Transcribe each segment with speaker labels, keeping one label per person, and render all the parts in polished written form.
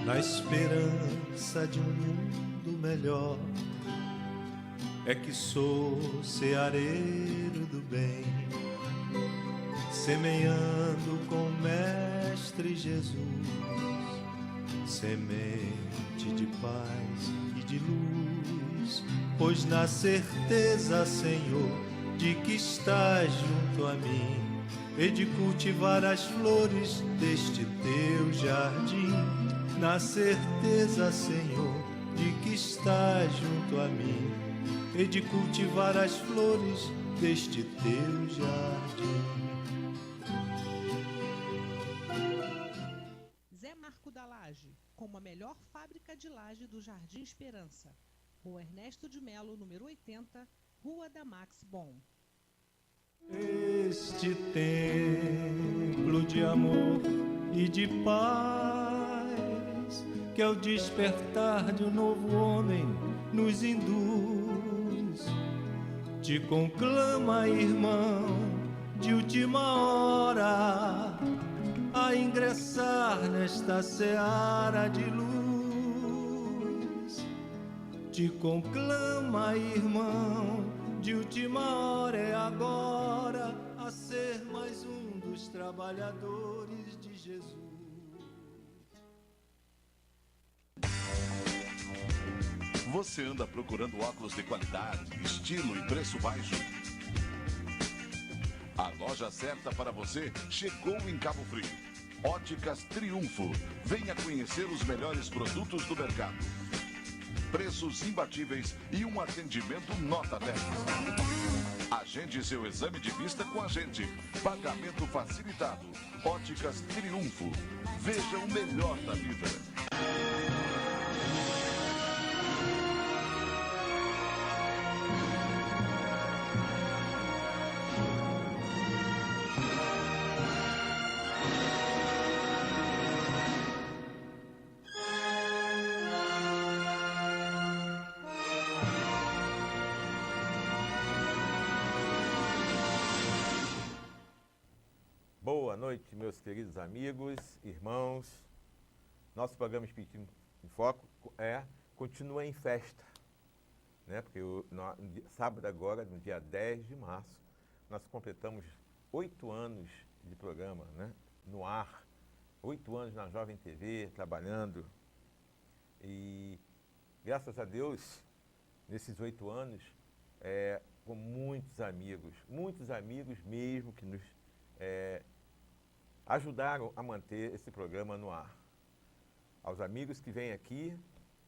Speaker 1: na esperança de um mundo melhor. É que sou ceareiro do bem, semeando com o Mestre Jesus, semente de paz e de luz, pois na certeza, Senhor, de que estás junto a mim, e de cultivar as flores deste teu jardim, na certeza, Senhor, de que estás junto a mim, e de cultivar as flores deste teu jardim.
Speaker 2: Zé Marco da Laje, como a melhor fábrica de laje do Jardim Esperança. Rua Ernesto de Melo, número 80, Rua da Max Bom.
Speaker 1: Este templo de amor e de paz, que é o despertar de um novo homem nos induz, te conclama, irmão, de última hora, a ingressar nesta seara de luz. Te conclama, irmão, de última hora, é agora, a ser mais um dos trabalhadores de Jesus.
Speaker 3: Você anda procurando óculos de qualidade, estilo e preço baixo? A loja certa para você chegou em Cabo Frio. Óticas Triunfo. Venha conhecer os melhores produtos do mercado. Preços imbatíveis e um atendimento nota 10. Agende seu exame de vista com a gente. Pagamento facilitado. Óticas Triunfo. Veja o melhor da vida.
Speaker 4: Boa noite, meus queridos amigos, irmãos. Nosso programa Espiritismo em Foco continua em festa, né? Porque sábado agora, no dia 10 de março, nós completamos 8 anos de programa, né? No ar, 8 anos na Jovem TV, trabalhando. E, graças a Deus, nesses 8 anos, com muitos amigos mesmo que nos ajudaram a manter esse programa no ar. Aos amigos que vêm aqui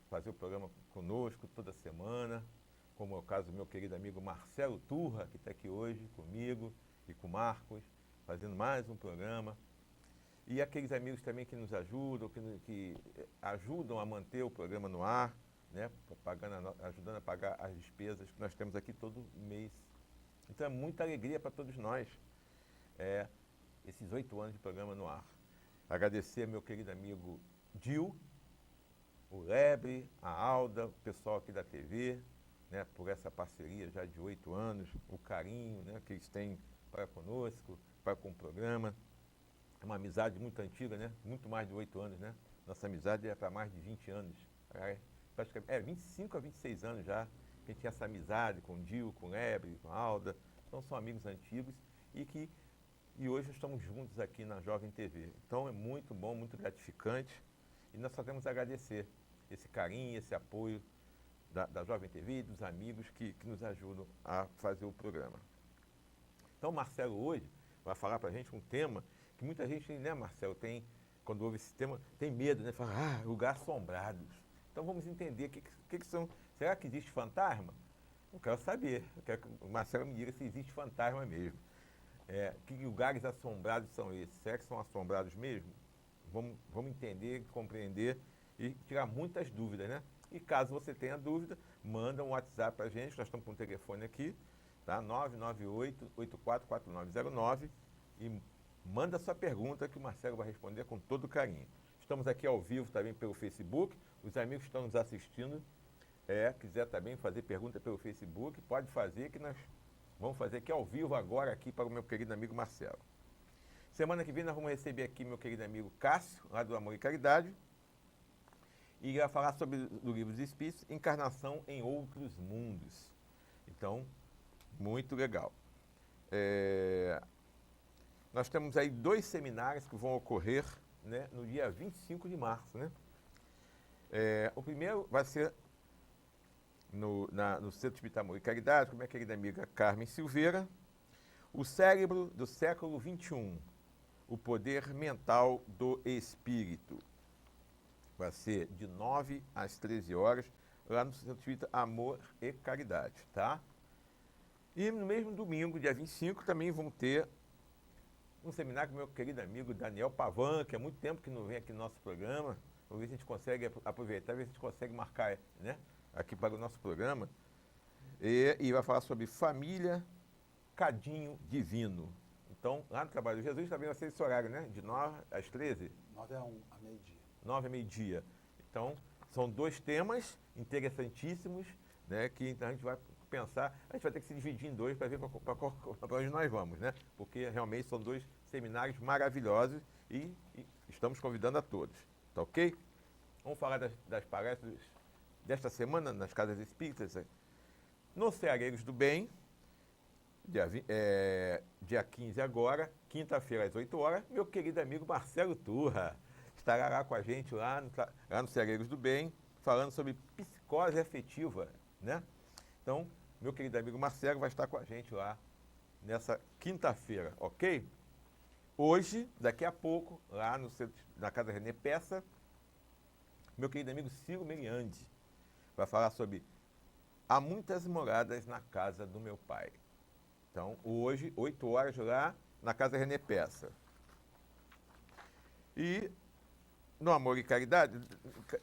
Speaker 4: fazer o programa conosco toda semana, como é o caso do meu querido amigo Marcelo Turra, que está aqui hoje comigo e com o Marcos, fazendo mais um programa. E aqueles amigos também que nos ajudam, que ajudam a manter o programa no ar, né, ajudando a pagar as despesas que nós temos aqui todo mês. Então é muita alegria para todos nós. Esses 8 anos de programa no ar. Agradecer ao meu querido amigo Dil, o Lebre, a Alda, o pessoal aqui da TV, né, por essa parceria já de 8 anos, o carinho, né, que eles têm para conosco, para com o programa. É uma amizade muito antiga, né? Muito mais de 8 anos, né? Nossa amizade é para mais de 20 anos. Praticamente, 25 a 26 anos já que a gente tinha essa amizade com o Dil, com o Lebre, com a Alda. Então são amigos antigos e hoje estamos juntos aqui na Jovem TV. Então é muito bom, muito gratificante. E nós só temos a agradecer esse carinho, esse apoio da Jovem TV e dos amigos que nos ajudam a fazer o programa. Então o Marcelo hoje vai falar para a gente um tema que muita gente, né, Marcelo, quando ouve esse tema, tem medo, né? Fala, lugares assombrados. Então vamos entender o que são. Será que existe fantasma? Eu quero saber. Eu quero que o Marcelo me diga se existe fantasma mesmo. Que lugares assombrados são esses? Será que são assombrados mesmo? Vamos entender, compreender e tirar muitas dúvidas, né? E caso você tenha dúvida, manda um WhatsApp para a gente, nós estamos com o telefone aqui, tá? 998-844909 e manda sua pergunta que o Marcelo vai responder com todo carinho. Estamos aqui ao vivo também pelo Facebook, os amigos que estão nos assistindo, quiser também fazer pergunta pelo Facebook, pode fazer que nós vamos fazer aqui ao vivo agora aqui para o meu querido amigo Marcelo. Semana que vem nós vamos receber aqui meu querido amigo Cássio, lá do Amor e Caridade. e vai falar sobre o livro dos Espíritos, Encarnação em Outros Mundos. Então, muito legal. Nós temos aí 2 seminários que vão ocorrer, né, no dia 25 de março. Né? O primeiro vai ser no Centro Espírita Amor e Caridade, com minha querida amiga Carmen Silveira, O Cérebro do Século XXI, o Poder Mental do Espírito. Vai ser de 9 às 13 horas, lá no Centro Espírita Amor e Caridade, tá? E no mesmo domingo, dia 25, também vão ter um seminário com meu querido amigo Daniel Pavan, que há muito tempo que não vem aqui no nosso programa. Vamos ver se a gente consegue aproveitar, ver se a gente consegue marcar, né, aqui para o nosso programa. E vai falar sobre família, cadinho divino. Então, lá no Trabalho de Jesus também vai ser esse horário, né? De 9 às 13?
Speaker 5: 9 a meio-dia.
Speaker 4: 9 a meio-dia. Então, são 2 temas interessantíssimos, né? Que então, a gente vai pensar, a gente vai ter que se dividir em 2 para ver para onde nós vamos, né? Porque realmente são 2 seminários maravilhosos e estamos convidando a todos. Tá ok? Vamos falar das palestras desta semana nas Casas Espíritas. No Ceareiros do Bem, dia 15 agora, quinta-feira às 8 horas, meu querido amigo Marcelo Turra estará lá com a gente lá no Ceareiros do Bem, falando sobre psicose afetiva, né? Então, meu querido amigo Marcelo vai estar com a gente lá nessa quinta-feira, ok? Hoje, daqui a pouco, lá na Casa René Peça, meu querido amigo Ciro Meliandi vai falar sobre Há Muitas Moradas na Casa do Meu Pai. Então, hoje, 8 horas lá na Casa René Peça. E no Amor e Caridade,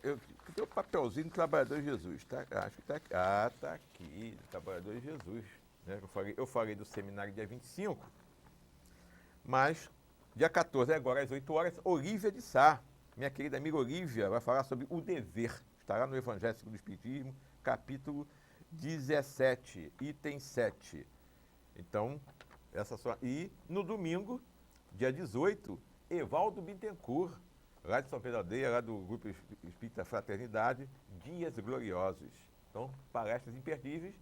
Speaker 4: eu tenho o papelzinho do Trabalhador de Jesus, tá? Acho que está aqui. Ah, está aqui, do Trabalhador de Jesus. Né? Eu falei do seminário dia 25, mas dia 14, agora às 8 horas, Olívia de Sá, minha querida amiga Olívia, vai falar sobre o dever. Estará no Evangelho segundo o Espiritismo, capítulo 17, item 7. Então, e no domingo, dia 18, Evaldo Bittencourt, lá de São Pedro Aldeia, lá do Grupo Espírita Fraternidade, Dias Gloriosos. Então, palestras imperdíveis.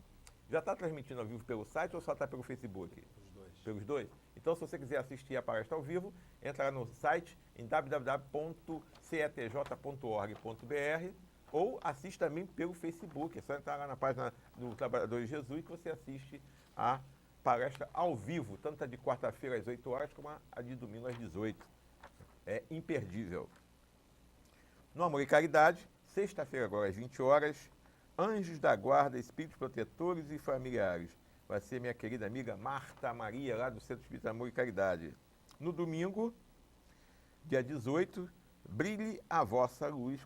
Speaker 4: Já está transmitindo ao vivo pelo site ou só está pelo Facebook?
Speaker 5: Os 2.
Speaker 4: Pelos 2? Então, se você quiser assistir a palestra ao vivo, entra lá no site em www.cetj.org.br ou assiste também pelo Facebook. É só entrar lá na página do Trabalhador de Jesus que você assiste a palestra ao vivo, tanto a de quarta-feira às 8 horas como a de domingo às 18. É imperdível. No Amor e Caridade, sexta-feira agora às 20 horas, Anjos da Guarda, Espíritos Protetores e Familiares. Vai ser minha querida amiga Marta Maria, lá do Centro Espírita Amor e Caridade. No domingo, dia 18, Brilhe a Vossa Luz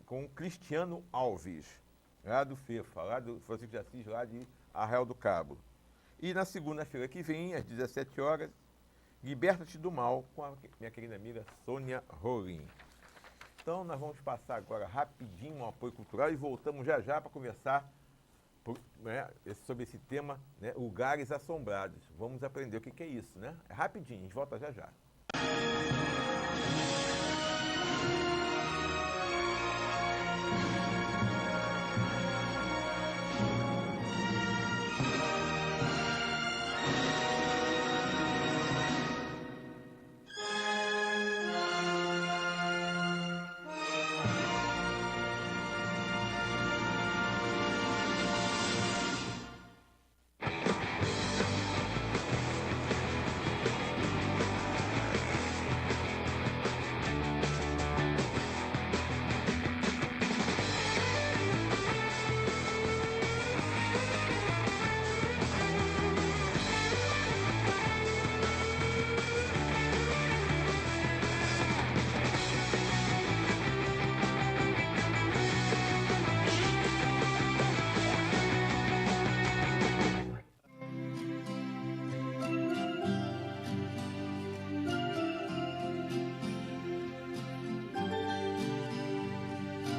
Speaker 4: com Cristiano Alves, lá do FEFA, lá do Francisco de Assis, lá de Arraial do Cabo. E na segunda-feira que vem, às 17 horas, Liberta-te do Mal, com a minha querida amiga Sônia Rolim. Então, nós vamos passar agora rapidinho um apoio cultural e voltamos já já para conversar sobre esse tema, né, lugares assombrados. Vamos aprender o que é isso, né? É rapidinho, a gente volta já já.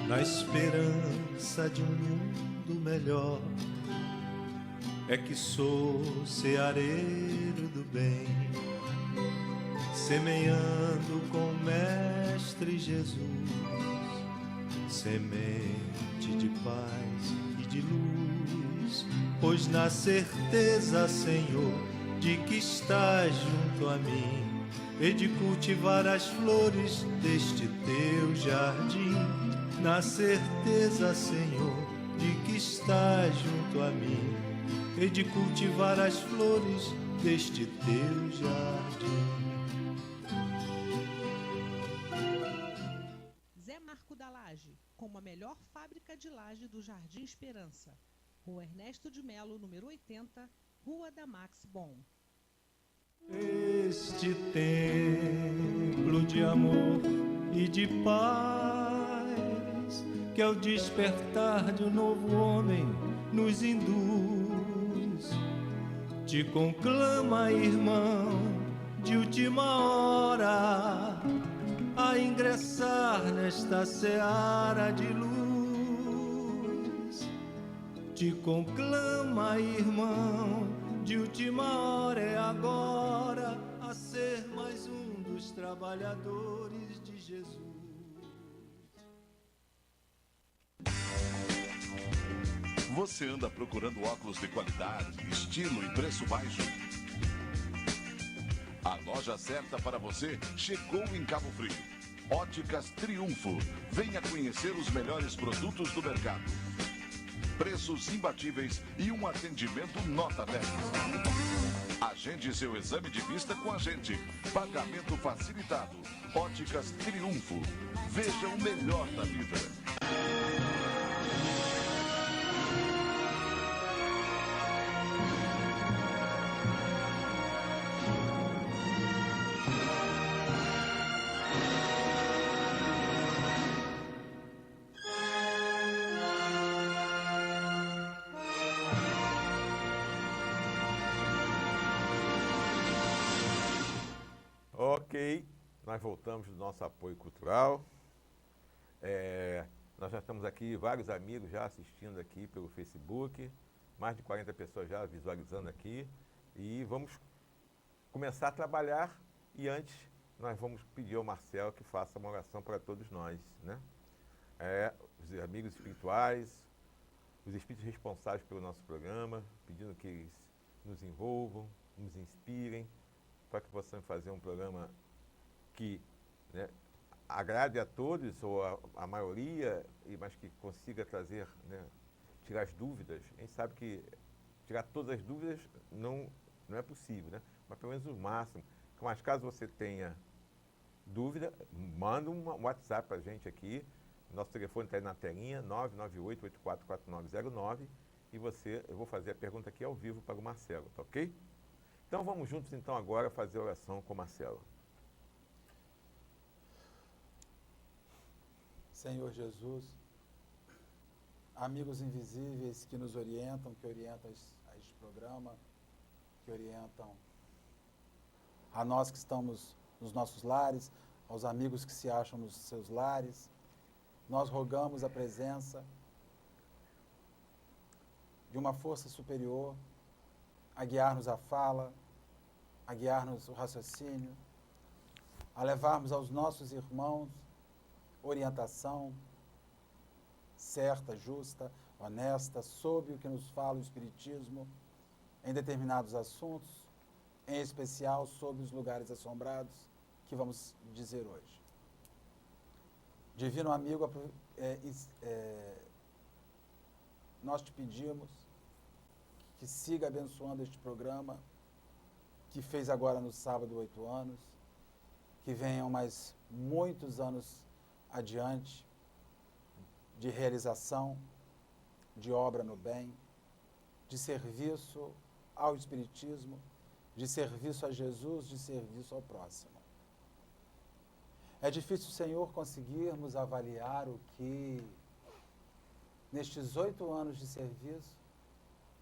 Speaker 1: Na esperança de um mundo melhor, é que sou ceareiro do bem, semeando com o Mestre Jesus semente de paz e de luz, pois na certeza, Senhor, de que estás junto a mim, e de cultivar as flores deste teu jardim, na certeza, Senhor, de que estás junto a mim, e de cultivar as flores deste teu jardim.
Speaker 2: Zé Marco da Laje, como a melhor fábrica de laje do Jardim Esperança. Rua Ernesto de Melo, número 80, Rua da Max Bom.
Speaker 1: Este templo de amor e de paz, que ao despertar de um novo homem nos induz, te conclama, irmão, de última hora, a ingressar nesta seara de luz. Te conclama, irmão, de última hora é agora, a ser mais um dos trabalhadores de Jesus.
Speaker 3: Você anda procurando óculos de qualidade, estilo e preço baixo? A loja certa para você chegou em Cabo Frio. Óticas Triunfo. Venha conhecer os melhores produtos do mercado. Preços imbatíveis e um atendimento nota 10. Agende seu exame de vista com a gente. Pagamento facilitado. Óticas Triunfo. Veja o melhor da vida.
Speaker 4: Ok, nós voltamos do nosso apoio cultural. Nós já estamos aqui, vários amigos já assistindo aqui pelo Facebook, mais de 40 pessoas já visualizando aqui. E vamos começar a trabalhar e antes nós vamos pedir ao Marcelo que faça uma oração para todos nós, né? Os amigos espirituais, os espíritos responsáveis pelo nosso programa, pedindo que eles nos envolvam, nos inspirem, para que possamos fazer um programa que, né, agrade a todos, ou a maioria, mas que consiga trazer, né, tirar as dúvidas. A gente sabe que tirar todas as dúvidas não é possível, né? Mas pelo menos o máximo. Mas caso você tenha dúvida, manda um WhatsApp para a gente aqui. Nosso telefone está aí na telinha, 998-844909. E eu vou fazer a pergunta aqui ao vivo para o Marcelo, tá ok? Então vamos juntos então agora fazer a oração com o Marcelo.
Speaker 5: Senhor Jesus, amigos invisíveis que nos orientam, que orientam a este programa, que orientam a nós que estamos nos nossos lares, aos amigos que se acham nos seus lares, nós rogamos a presença de uma força superior a guiar-nos a fala, a guiar-nos o raciocínio, a levarmos aos nossos irmãos orientação certa, justa, honesta, sobre o que nos fala o Espiritismo em determinados assuntos, em especial sobre os lugares assombrados que vamos dizer hoje. Divino amigo, nós te pedimos que siga abençoando este programa, que fez agora no sábado 8 anos, que venham mais muitos anos adiante de realização, de obra no bem, de serviço ao Espiritismo, de serviço a Jesus, de serviço ao próximo. É difícil, Senhor, conseguirmos avaliar o que, nestes 8 anos de serviço,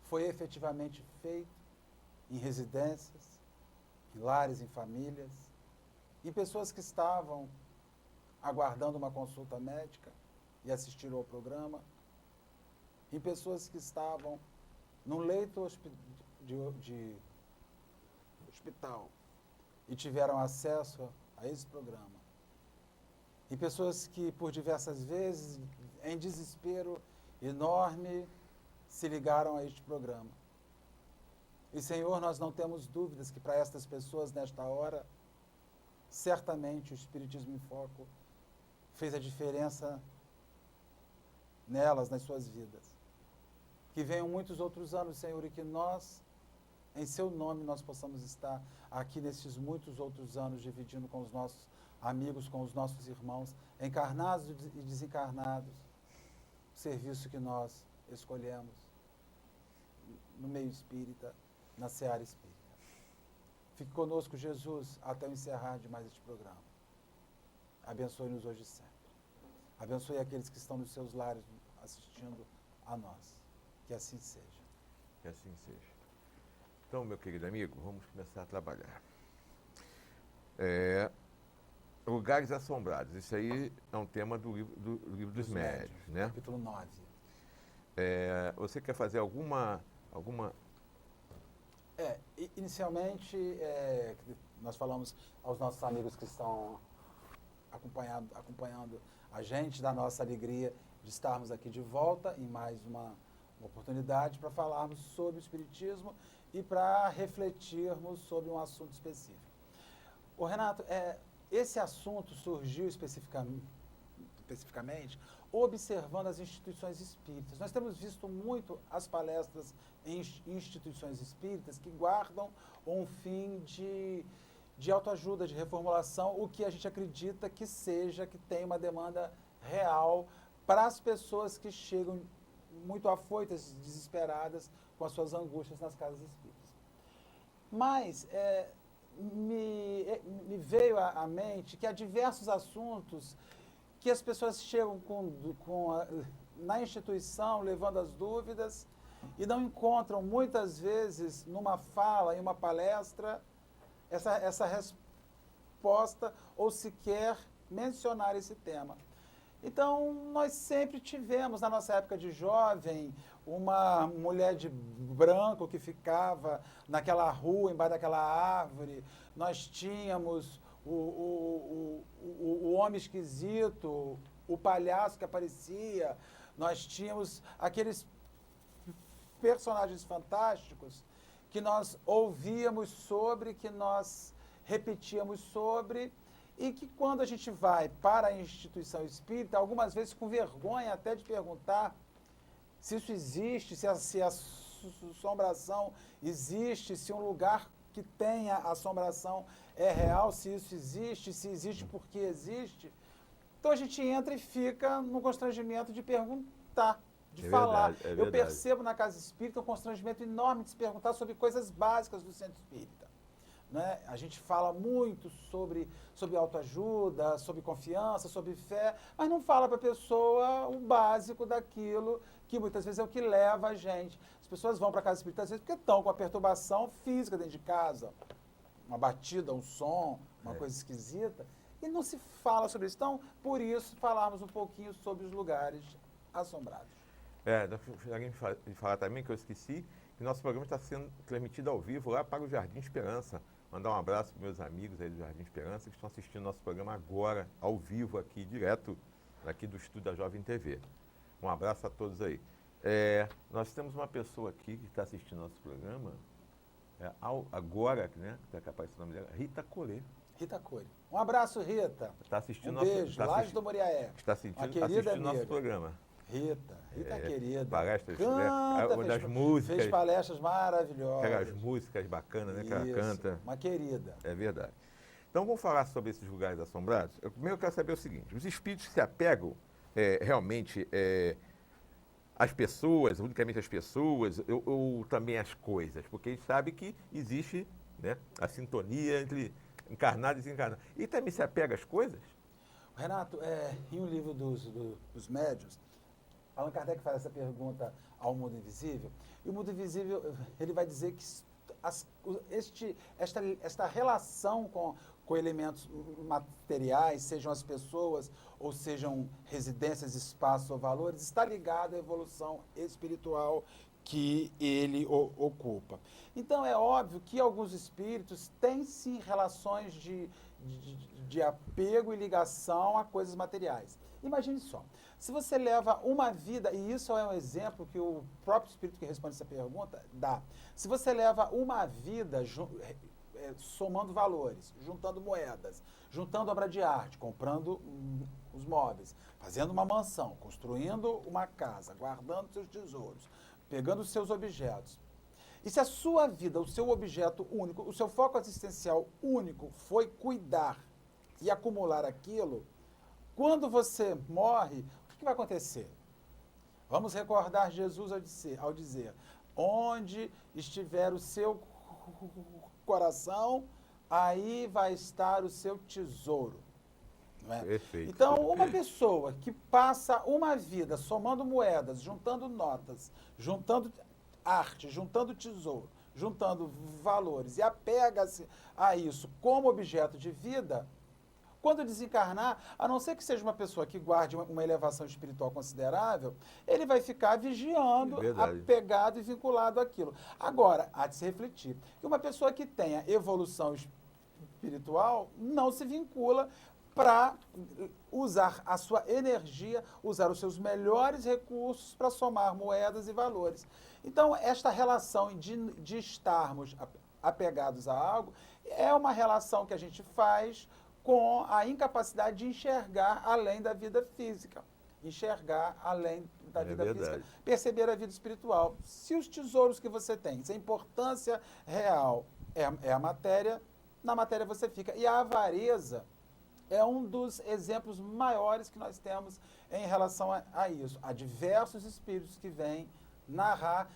Speaker 5: foi efetivamente feito em residências, em lares, em famílias, em pessoas que estavam aguardando uma consulta médica e assistiram ao programa, em pessoas que estavam num leito de hospital e tiveram acesso a esse programa. e pessoas que por diversas vezes, em desespero enorme, se ligaram a este programa. E, Senhor, nós não temos dúvidas que para estas pessoas, nesta hora, certamente o Espiritismo em Foco fez a diferença nelas, nas suas vidas. Que venham muitos outros anos, Senhor, e que nós, em seu nome, nós possamos estar aqui nesses muitos outros anos, dividindo com os nossos amigos, com os nossos irmãos, encarnados e desencarnados, o serviço que nós escolhemos no meio espírita, na seara espírita. Fique conosco, Jesus, até o encerrar de mais este programa. Abençoe-nos hoje e sempre. Abençoe aqueles que estão nos seus lares assistindo a nós. Que assim seja.
Speaker 4: Que assim seja. Então, meu querido amigo, vamos começar a trabalhar. Lugares assombrados. Isso aí é um tema do livro dos médiuns, né?
Speaker 5: Capítulo 9.
Speaker 4: Você quer fazer alguma...
Speaker 5: Inicialmente, nós falamos aos nossos amigos que estão acompanhando a gente, da nossa alegria de estarmos aqui de volta em mais uma oportunidade para falarmos sobre o Espiritismo e para refletirmos sobre um assunto específico. Ô Renato, esse assunto surgiu especificamente observando as instituições espíritas. Nós temos visto muito as palestras em instituições espíritas que guardam um fim de autoajuda, de reformulação, o que a gente acredita que tem uma demanda real para as pessoas que chegam muito afoitas, desesperadas com as suas angústias nas casas espíritas. Mas me veio à mente que há diversos assuntos que as pessoas chegam na instituição levando as dúvidas e não encontram muitas vezes numa fala, em uma palestra, essa resposta ou sequer mencionar esse tema. Então, nós sempre tivemos, na nossa época de jovem, uma mulher de branco que ficava naquela rua, embaixo daquela árvore. Nós tínhamos o homem esquisito, o palhaço que aparecia. Nós tínhamos aqueles personagens fantásticos que nós ouvíamos sobre, que nós repetíamos sobre, e que quando a gente vai para a instituição espírita, algumas vezes com vergonha até de perguntar se isso existe, se a assombração existe, se um lugar que tenha assombração é real, se isso existe, se existe porque existe. Então a gente entra e fica no constrangimento de perguntar, de falar.
Speaker 4: Verdade, é verdade.
Speaker 5: Eu percebo na casa espírita um constrangimento enorme de se perguntar sobre coisas básicas do centro espírita. Né? A gente fala muito sobre autoajuda, sobre confiança, sobre fé, mas não fala para a pessoa o básico daquilo que muitas vezes é o que leva a gente. As pessoas vão para a casa espírita às vezes porque estão com a perturbação física dentro de casa, uma batida, um som, uma coisa esquisita, e não se fala sobre isso. Então, por isso, falarmos um pouquinho sobre os lugares assombrados.
Speaker 4: Alguém de falar também, que eu esqueci, que nosso programa está sendo transmitido ao vivo lá para o Jardim Esperança. Mandar um abraço para meus amigos aí do Jardim Esperança que estão assistindo nosso programa agora, ao vivo, aqui, direto aqui do estúdio da Jovem TV. Um abraço a todos aí. Nós temos uma pessoa aqui que está assistindo nosso programa, agora, né, que apareceu o nome dela, Rita Corê.
Speaker 5: Rita Corê. Um abraço, Rita.
Speaker 4: Está assistindo
Speaker 5: beijo, Laje do Moriaé.
Speaker 4: Está assistindo nosso programa.
Speaker 5: Rita querida.
Speaker 4: Palestras,
Speaker 5: canta,
Speaker 4: uma das músicas.
Speaker 5: Fez palestras maravilhosas.
Speaker 4: Aquelas músicas bacanas, né, que ela canta.
Speaker 5: Uma querida.
Speaker 4: É verdade. Então vamos falar sobre esses lugares assombrados. Primeiro eu quero saber o seguinte: os espíritos se apegam realmente às pessoas, unicamente às pessoas, ou também às coisas? Porque a gente sabe que existe, né, a sintonia entre encarnado e desencarnado. E também se apega às coisas?
Speaker 5: Renato, em um livro dos médiuns, Allan Kardec faz essa pergunta ao mundo invisível, e o mundo invisível ele vai dizer que esta relação com elementos materiais, sejam as pessoas ou sejam residências, espaços ou valores, está ligado à evolução espiritual que ele ocupa. Então é óbvio que alguns espíritos têm sim relações de de apego e ligação a coisas materiais. Imagine só, se você leva uma vida, e isso é um exemplo que o próprio Espírito que responde essa pergunta dá. Se você leva uma vida somando valores, juntando moedas, juntando obra de arte, comprando os móveis, fazendo uma mansão, construindo uma casa, guardando seus tesouros, pegando os seus objetos. E se a sua vida, o seu objeto único, o seu foco existencial único foi cuidar e acumular aquilo, quando você morre, o que vai acontecer? Vamos recordar Jesus ao dizer, onde estiver o seu coração, aí vai estar o seu tesouro. Não é?
Speaker 4: Perfeito.
Speaker 5: Então, uma pessoa que passa uma vida somando moedas, juntando notas, juntando arte, juntando tesouro, juntando valores e apega-se a isso como objeto de vida, quando desencarnar, a não ser que seja uma pessoa que guarde uma elevação espiritual considerável, ele vai ficar vigiando, apegado e vinculado àquilo. Agora, há de se refletir que uma pessoa que tenha evolução espiritual não se vincula para usar a sua energia, usar os seus melhores recursos para somar moedas e valores. Então, esta relação de estarmos apegados a algo é uma relação que a gente faz com a incapacidade de enxergar além da vida física, enxergar além da vida física, perceber a vida espiritual. Se os tesouros que você tem, se a importância real é a matéria, na matéria você fica. E a avareza é um dos exemplos maiores que nós temos em relação a isso. Há diversos espíritos que vêm narrar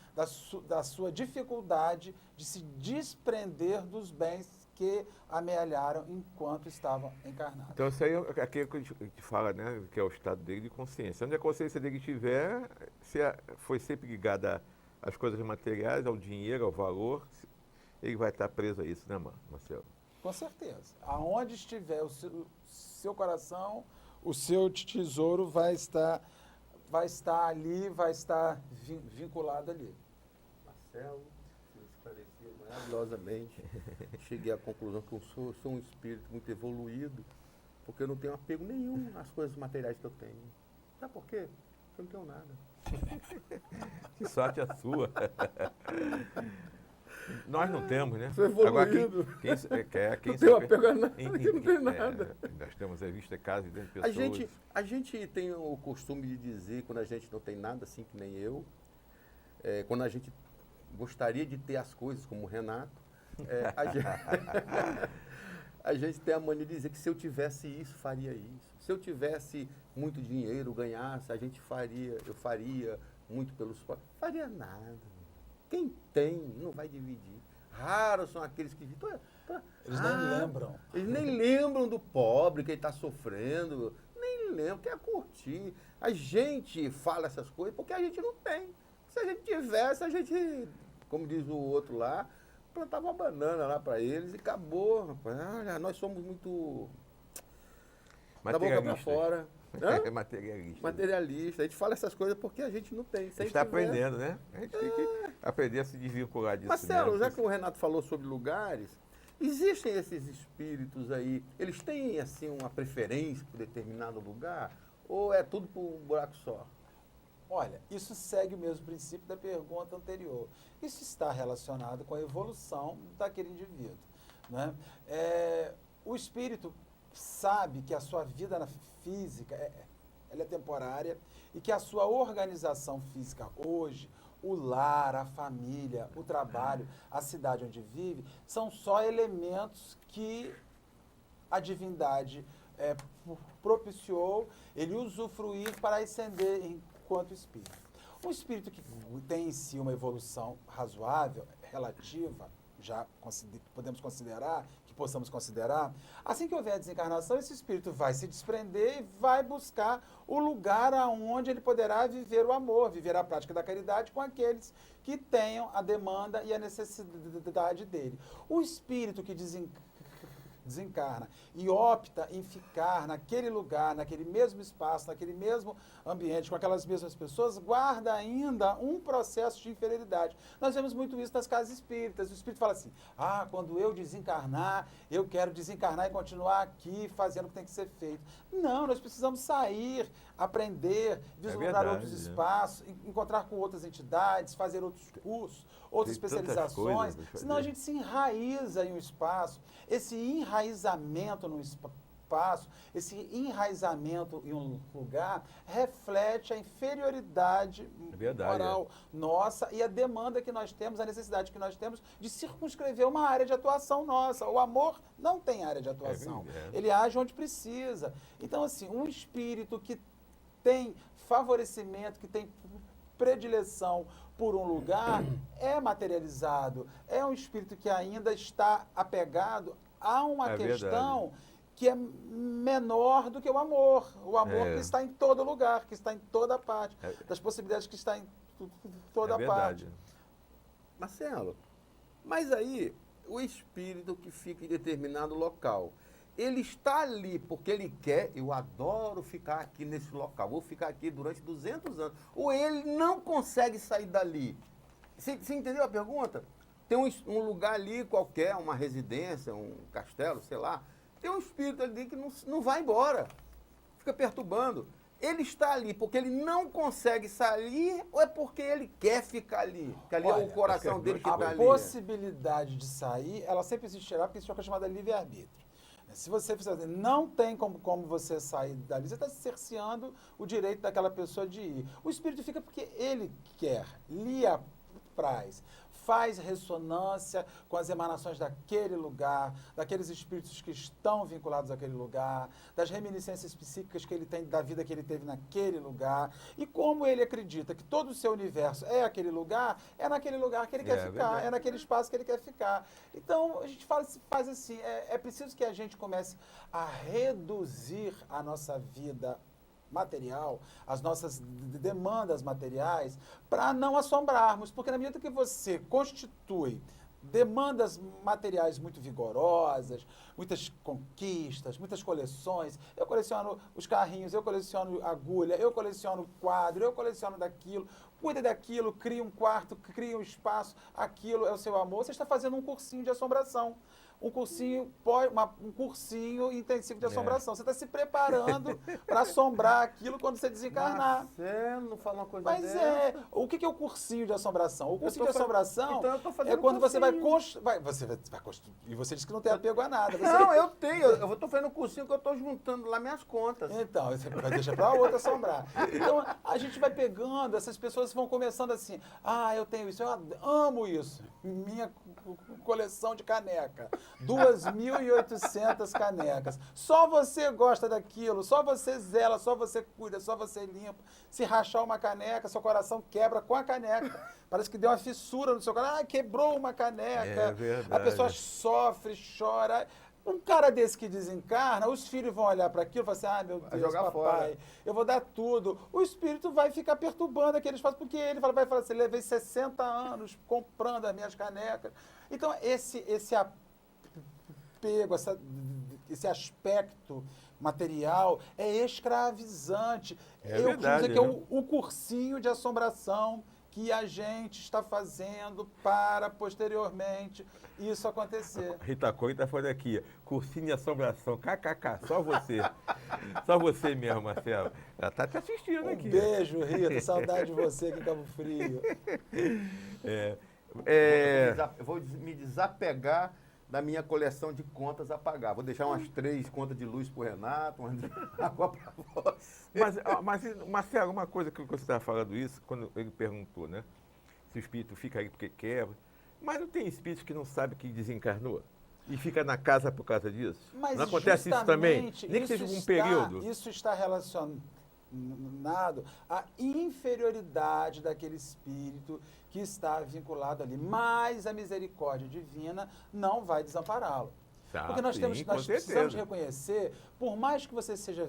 Speaker 5: da sua dificuldade de se desprender dos bens que amealharam enquanto estavam encarnados.
Speaker 4: Então, isso aí é aquilo que a gente fala, né? Que é o estado dele de consciência. Onde a consciência dele estiver, se foi sempre ligada às coisas materiais, ao dinheiro, ao valor, ele vai estar preso a isso, né, Marcelo?
Speaker 5: Com certeza. Aonde estiver o seu coração, o seu tesouro vai estar ali, vai estar vinculado ali.
Speaker 6: Marcelo, esclareceu maravilhosamente. Cheguei à conclusão que eu sou um espírito muito evoluído, porque eu não tenho apego nenhum às coisas materiais que eu tenho. Sabe por quê? Porque eu não tenho nada.
Speaker 4: Que sorte a sua. Nós não temos, né?
Speaker 6: Sou evoluído.
Speaker 4: Agora, quem
Speaker 6: não tenho apego a nada, que não tem nada.
Speaker 4: Nós temos a vista casos de pessoas.
Speaker 6: A gente tem o costume de dizer, quando a gente não tem nada assim que nem eu, quando a gente gostaria de ter as coisas como o Renato, a gente tem a mania de dizer que se eu tivesse isso, faria isso. Se eu tivesse muito dinheiro, ganhasse, eu faria muito pelos pobres. Faria nada. Quem tem, não vai dividir. Raros são aqueles que...
Speaker 5: Eles nem lembram.
Speaker 6: Eles nem lembram do pobre, que ele está sofrendo. Nem lembram, quer curtir. A gente fala essas coisas porque a gente não tem. Se a gente tivesse, a gente, como diz o outro lá, plantava uma banana lá para eles e acabou, rapaz. Olha, nós somos muito... da boca para fora.
Speaker 4: É materialista.
Speaker 6: Materialista. A gente fala essas coisas porque a gente não tem.
Speaker 4: A gente está aprendendo, né? A gente tem que aprender a se desvincular disso.
Speaker 6: Marcelo, já que o Renato falou sobre lugares, existem esses espíritos aí, eles têm assim uma preferência por determinado lugar? Ou é tudo por um buraco só?
Speaker 5: Olha, isso segue o mesmo princípio da pergunta anterior. Isso está relacionado com a evolução daquele indivíduo. Né? O espírito sabe que a sua vida física ela é temporária e que a sua organização física hoje, o lar, a família, o trabalho, a cidade onde vive, são só elementos que a divindade propiciou ele usufruir para ascender enquanto espírito. Um espírito que tem em si uma evolução razoável, relativa, já possamos considerar, assim que houver a desencarnação, esse espírito vai se desprender e vai buscar o lugar aonde ele poderá viver o amor, viver a prática da caridade com aqueles que tenham a demanda e a necessidade dele. O espírito que desencarna e opta em ficar naquele lugar, naquele mesmo espaço, naquele mesmo ambiente, com aquelas mesmas pessoas, guarda ainda um processo de inferioridade. Nós vemos muito isso nas casas espíritas. O espírito fala assim, quando eu desencarnar, eu quero desencarnar e continuar aqui fazendo o que tem que ser feito. Não, nós precisamos sair, aprender, vislumbrar outros espaços, encontrar com outras entidades, fazer outros cursos, outras especializações, senão a gente se enraiza em um espaço. Esse enraizamento no espaço, esse enraizamento em um lugar, reflete a inferioridade moral nossa e a demanda que nós temos, a necessidade que nós temos de circunscrever uma área de atuação nossa. O amor não tem área de atuação, ele age onde precisa. Então, assim, um espírito que tem favorecimento, que tem predileção por um lugar, é materializado, é um espírito que ainda está apegado a uma questão que é menor do que o amor. O amor que está em todo lugar, que está em toda parte, das possibilidades que está em toda parte.
Speaker 6: Marcelo, mas aí o espírito que fica em determinado local, ele está ali porque ele quer, eu adoro ficar aqui nesse local, vou ficar aqui durante 200 anos, ou ele não consegue sair dali. Você entendeu a pergunta? Tem um lugar ali qualquer, uma residência, um castelo, sei lá, tem um espírito ali que não vai embora, fica perturbando. Ele está ali porque ele não consegue sair ou é porque ele quer ficar ali? Que ali é o coração dele que está ali.
Speaker 5: A possibilidade de sair, ela sempre existirá, porque isso é uma coisa chamada livre-arbítrio. Se você fizer, não tem como você sair dali, você está cerceando o direito daquela pessoa de ir. O espírito fica porque ele quer, lhe apraz, faz ressonância com as emanações daquele lugar, daqueles espíritos que estão vinculados àquele lugar, das reminiscências psíquicas que ele tem da vida que ele teve naquele lugar. E como ele acredita que todo o seu universo é aquele lugar, é naquele lugar que ele quer ficar, é naquele espaço que ele quer ficar. Então, a gente faz assim, é preciso que a gente comece a reduzir a nossa vida material, as nossas demandas materiais, para não assombrarmos, porque na medida que você constitui demandas materiais muito vigorosas, muitas conquistas, muitas coleções, eu coleciono os carrinhos, eu coleciono agulha, eu coleciono quadro, eu coleciono daquilo, cuida daquilo, cria um quarto, cria um espaço, aquilo é o seu amor, você está fazendo um cursinho de assombração. Um cursinho intensivo de assombração. Você está se preparando para assombrar aquilo quando você desencarnar.
Speaker 6: Marcelo, não fala uma coisa
Speaker 5: Mas
Speaker 6: dessa.
Speaker 5: o que é o cursinho de assombração? O cursinho de assombração
Speaker 6: então eu tô fazendo
Speaker 5: quando você vai
Speaker 6: construir.
Speaker 5: você vai construir. E você disse que não tem apego a nada.
Speaker 6: Não, eu tenho. Eu estou fazendo um cursinho que eu estou juntando lá minhas contas.
Speaker 5: Então, você vai deixar para outra assombrar. Então, a gente vai pegando, essas pessoas vão começando assim, eu tenho isso, eu amo isso. Minha coleção de caneca. 2.800 canecas. Só você gosta daquilo, só você zela, só você cuida, só você limpa. Se rachar uma caneca, seu coração quebra com a caneca. Parece que deu uma fissura no seu coração. Quebrou uma caneca.
Speaker 4: É verdade.
Speaker 5: A pessoa sofre, chora. Um cara desse que desencarna, os filhos vão olhar para aquilo e falar assim, meu Deus,
Speaker 6: jogar
Speaker 5: papai,
Speaker 6: fora.
Speaker 5: eu vou dar tudo. O espírito vai ficar perturbando aquele espaço, porque ele vai falar assim, levei 60 anos comprando as minhas canecas. Então, esse apego, esse aspecto material é escravizante. Eu costumo dizer que é o cursinho de assombração que a gente está fazendo para, posteriormente, isso acontecer.
Speaker 4: Rita Cohen está falando aqui, cursinho de assombração, kkk, só você. Só você mesmo, Marcelo. Ela está te assistindo aqui.
Speaker 5: Beijo, Rita, saudade de você aqui em Cabo Frio.
Speaker 6: Eu vou me desapegar da minha coleção de contas a pagar. Vou deixar umas 3 contas de luz para o Renato, umas de água para você.
Speaker 4: Mas, Marcelo, uma coisa que você estava falando isso, quando ele perguntou, né? Se o espírito fica aí porque quer. Mas não tem espírito que não sabe que desencarnou? E fica na casa por causa disso?
Speaker 5: Mas
Speaker 4: não acontece isso também? Nem que seja um período.
Speaker 5: Isso está relacionado à inferioridade daquele espírito que está vinculado ali. Mas a misericórdia divina não vai desampará-lo. Porque nós precisamos reconhecer, por mais que você seja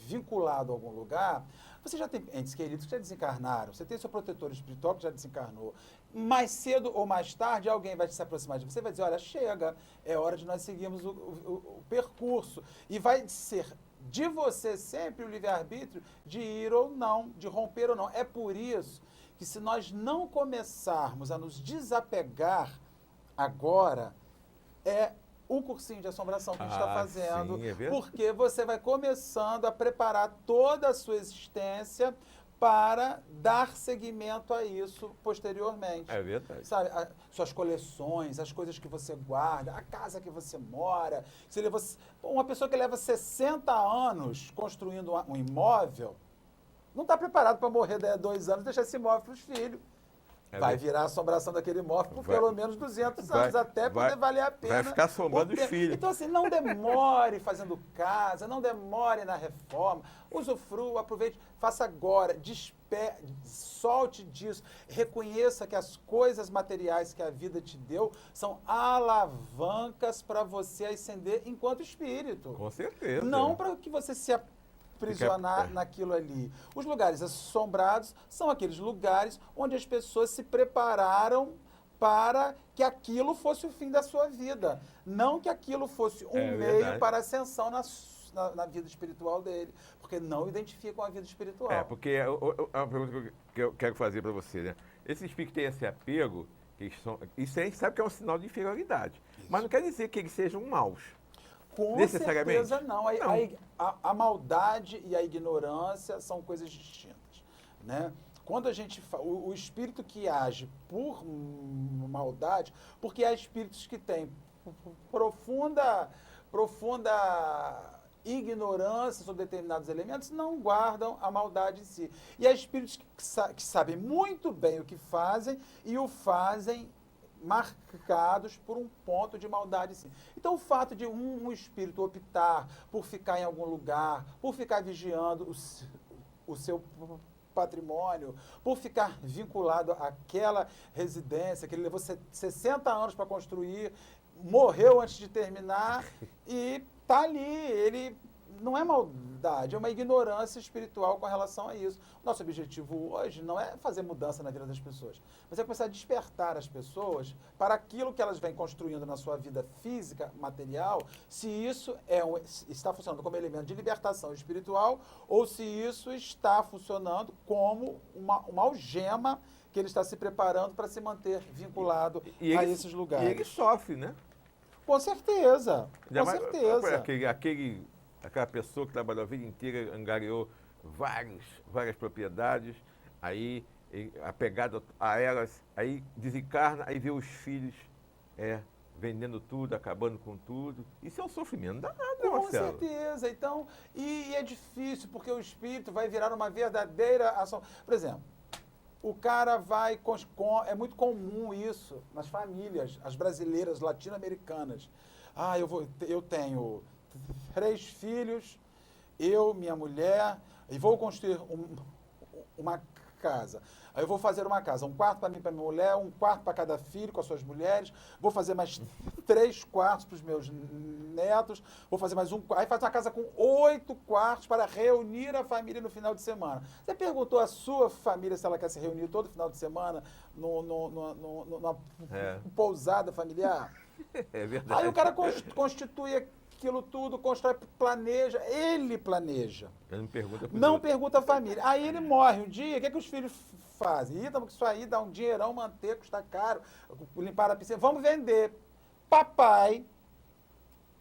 Speaker 5: vinculado a algum lugar, Você já tem entes queridos que já desencarnaram, você tem seu protetor espiritual que já desencarnou. Mais cedo ou mais tarde, alguém vai se aproximar de você e vai dizer, olha, chega, é hora de nós seguirmos o percurso. E vai ser de você sempre o livre-arbítrio de ir ou não, de romper ou não. É por isso que se nós não começarmos a nos desapegar agora, é o cursinho de assombração que a gente está fazendo,
Speaker 4: sim, é verdade.
Speaker 5: porque você vai começando a preparar toda a sua existência para dar seguimento a isso posteriormente.
Speaker 4: É verdade.
Speaker 5: Sabe, suas coleções, as coisas que você guarda, a casa que você mora. Uma pessoa que leva 60 anos construindo um imóvel, não está preparado para morrer daí a 2 anos e deixar esse imóvel para os filhos. Vai virar a assombração daquele imóvel por pelo menos 200 anos, até poder valer a pena.
Speaker 4: Vai ficar assombrando os filhos.
Speaker 5: Então, assim, não demore fazendo casa, não demore na reforma. Usufrua, aproveite, faça agora, solte disso. Reconheça que as coisas materiais que a vida te deu são alavancas para você ascender enquanto espírito.
Speaker 4: Com certeza.
Speaker 5: Não para que você se aprisionar naquilo ali. Os lugares assombrados são aqueles lugares onde as pessoas se prepararam para que aquilo fosse o fim da sua vida. Não que aquilo fosse um meio
Speaker 4: verdade.
Speaker 5: para a ascensão na vida espiritual dele. Porque não identificam a vida espiritual.
Speaker 4: Porque é uma pergunta que eu quero fazer para você, né? Esse espírito que tem esse apego, isso a gente sabe que é um sinal de inferioridade. Isso. Mas não quer dizer que eles sejam maus.
Speaker 5: Com
Speaker 4: necessariamente?
Speaker 5: certeza não. A maldade e a ignorância são coisas distintas, né? Quando a gente o espírito que age por maldade, porque há espíritos que têm profunda ignorância sobre determinados elementos, não guardam a maldade em si. E há espíritos que sabem muito bem o que fazem e o fazem marcados por um ponto de maldade, sim. Então, o fato de um espírito optar por ficar em algum lugar, por ficar vigiando o seu patrimônio, por ficar vinculado àquela residência que ele levou 60 anos para construir, morreu antes de terminar e está ali. Ele não é maldade, é uma ignorância espiritual com relação a isso. Nosso objetivo hoje não é fazer mudança na vida das pessoas, mas é começar a despertar as pessoas para aquilo que elas vêm construindo na sua vida física, material, se isso está funcionando como elemento de libertação espiritual ou se isso está funcionando como uma algema que ele está se preparando para se manter vinculado a esses lugares.
Speaker 4: E ele sofre, né?
Speaker 5: Com certeza, com certeza.
Speaker 4: Aquela pessoa que trabalhou a vida inteira, angariou várias propriedades, aí apegado a elas, aí desencarna, aí vê os filhos vendendo tudo, acabando com tudo. Isso é um sofrimento danado, Marcelo.
Speaker 5: Com certeza. Então, e é difícil, porque o espírito vai virar uma verdadeira ação. Por exemplo, o cara vai... É muito comum isso nas famílias, as brasileiras, latino-americanas. Eu tenho 3 filhos, eu, minha mulher, e vou construir uma casa. Aí eu vou fazer uma casa, um quarto para mim e para minha mulher, um quarto para cada filho com as suas mulheres, vou fazer mais 3 quartos para os meus netos, vou fazer mais aí faz uma casa com 8 quartos para reunir a família no final de semana. Você perguntou à sua família se ela quer se reunir todo final de semana numa pousada familiar?
Speaker 4: É verdade.
Speaker 5: Aí o cara constitui aquilo tudo, constrói, planeja, ele planeja. Não pergunta a família. Aí ele morre um dia, o que os filhos fazem? Isso aí dá um dinheirão, manter, custa caro, limpar a piscina, vamos vender. Papai,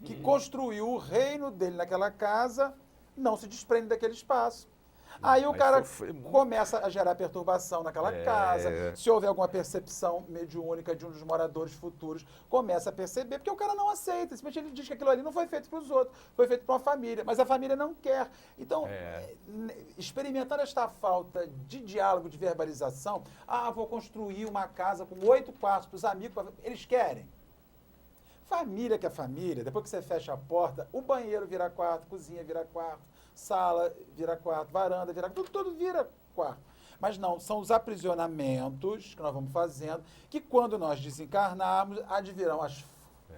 Speaker 5: que construiu o reino dele naquela casa, não se desprende daquele espaço. Aí o cara começa a gerar perturbação naquela casa, se houver alguma percepção mediúnica de um dos moradores futuros, começa a perceber, porque o cara não aceita, simplesmente ele diz que aquilo ali não foi feito para os outros, foi feito para uma família, mas a família não quer. Então, experimentar esta falta de diálogo, de verbalização, vou construir uma casa com 8 quartos para os amigos, eles querem. Família que é família, depois que você fecha a porta, o banheiro vira quarto, cozinha vira quarto, sala vira quarto, varanda vira quarto, tudo vira quarto. Mas não, são os aprisionamentos que nós vamos fazendo, que quando nós desencarnarmos, advirão as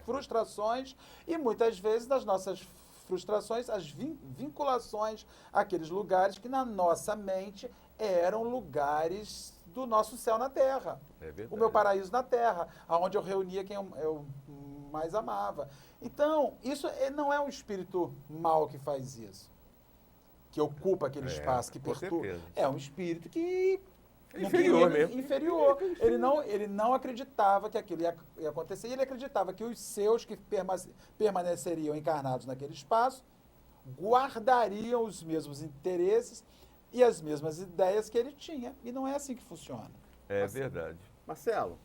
Speaker 5: frustrações e muitas vezes das nossas frustrações, as vinculações àqueles lugares que na nossa mente eram lugares do nosso céu na terra.
Speaker 4: É verdade.
Speaker 5: O meu paraíso na terra, aonde eu reunia quem eu mais amava. Então, isso não é um espírito mau que faz isso, que ocupa aquele espaço, que
Speaker 4: com
Speaker 5: perturba.
Speaker 4: certeza.
Speaker 5: É um espírito que
Speaker 4: Inferior mesmo.
Speaker 5: inferior. Ele não acreditava que aquilo ia acontecer, ele acreditava que os seus que permaneceriam encarnados naquele espaço guardariam os mesmos interesses e as mesmas ideias que ele tinha. E não é assim que funciona.
Speaker 4: É verdade.
Speaker 6: Marcelo,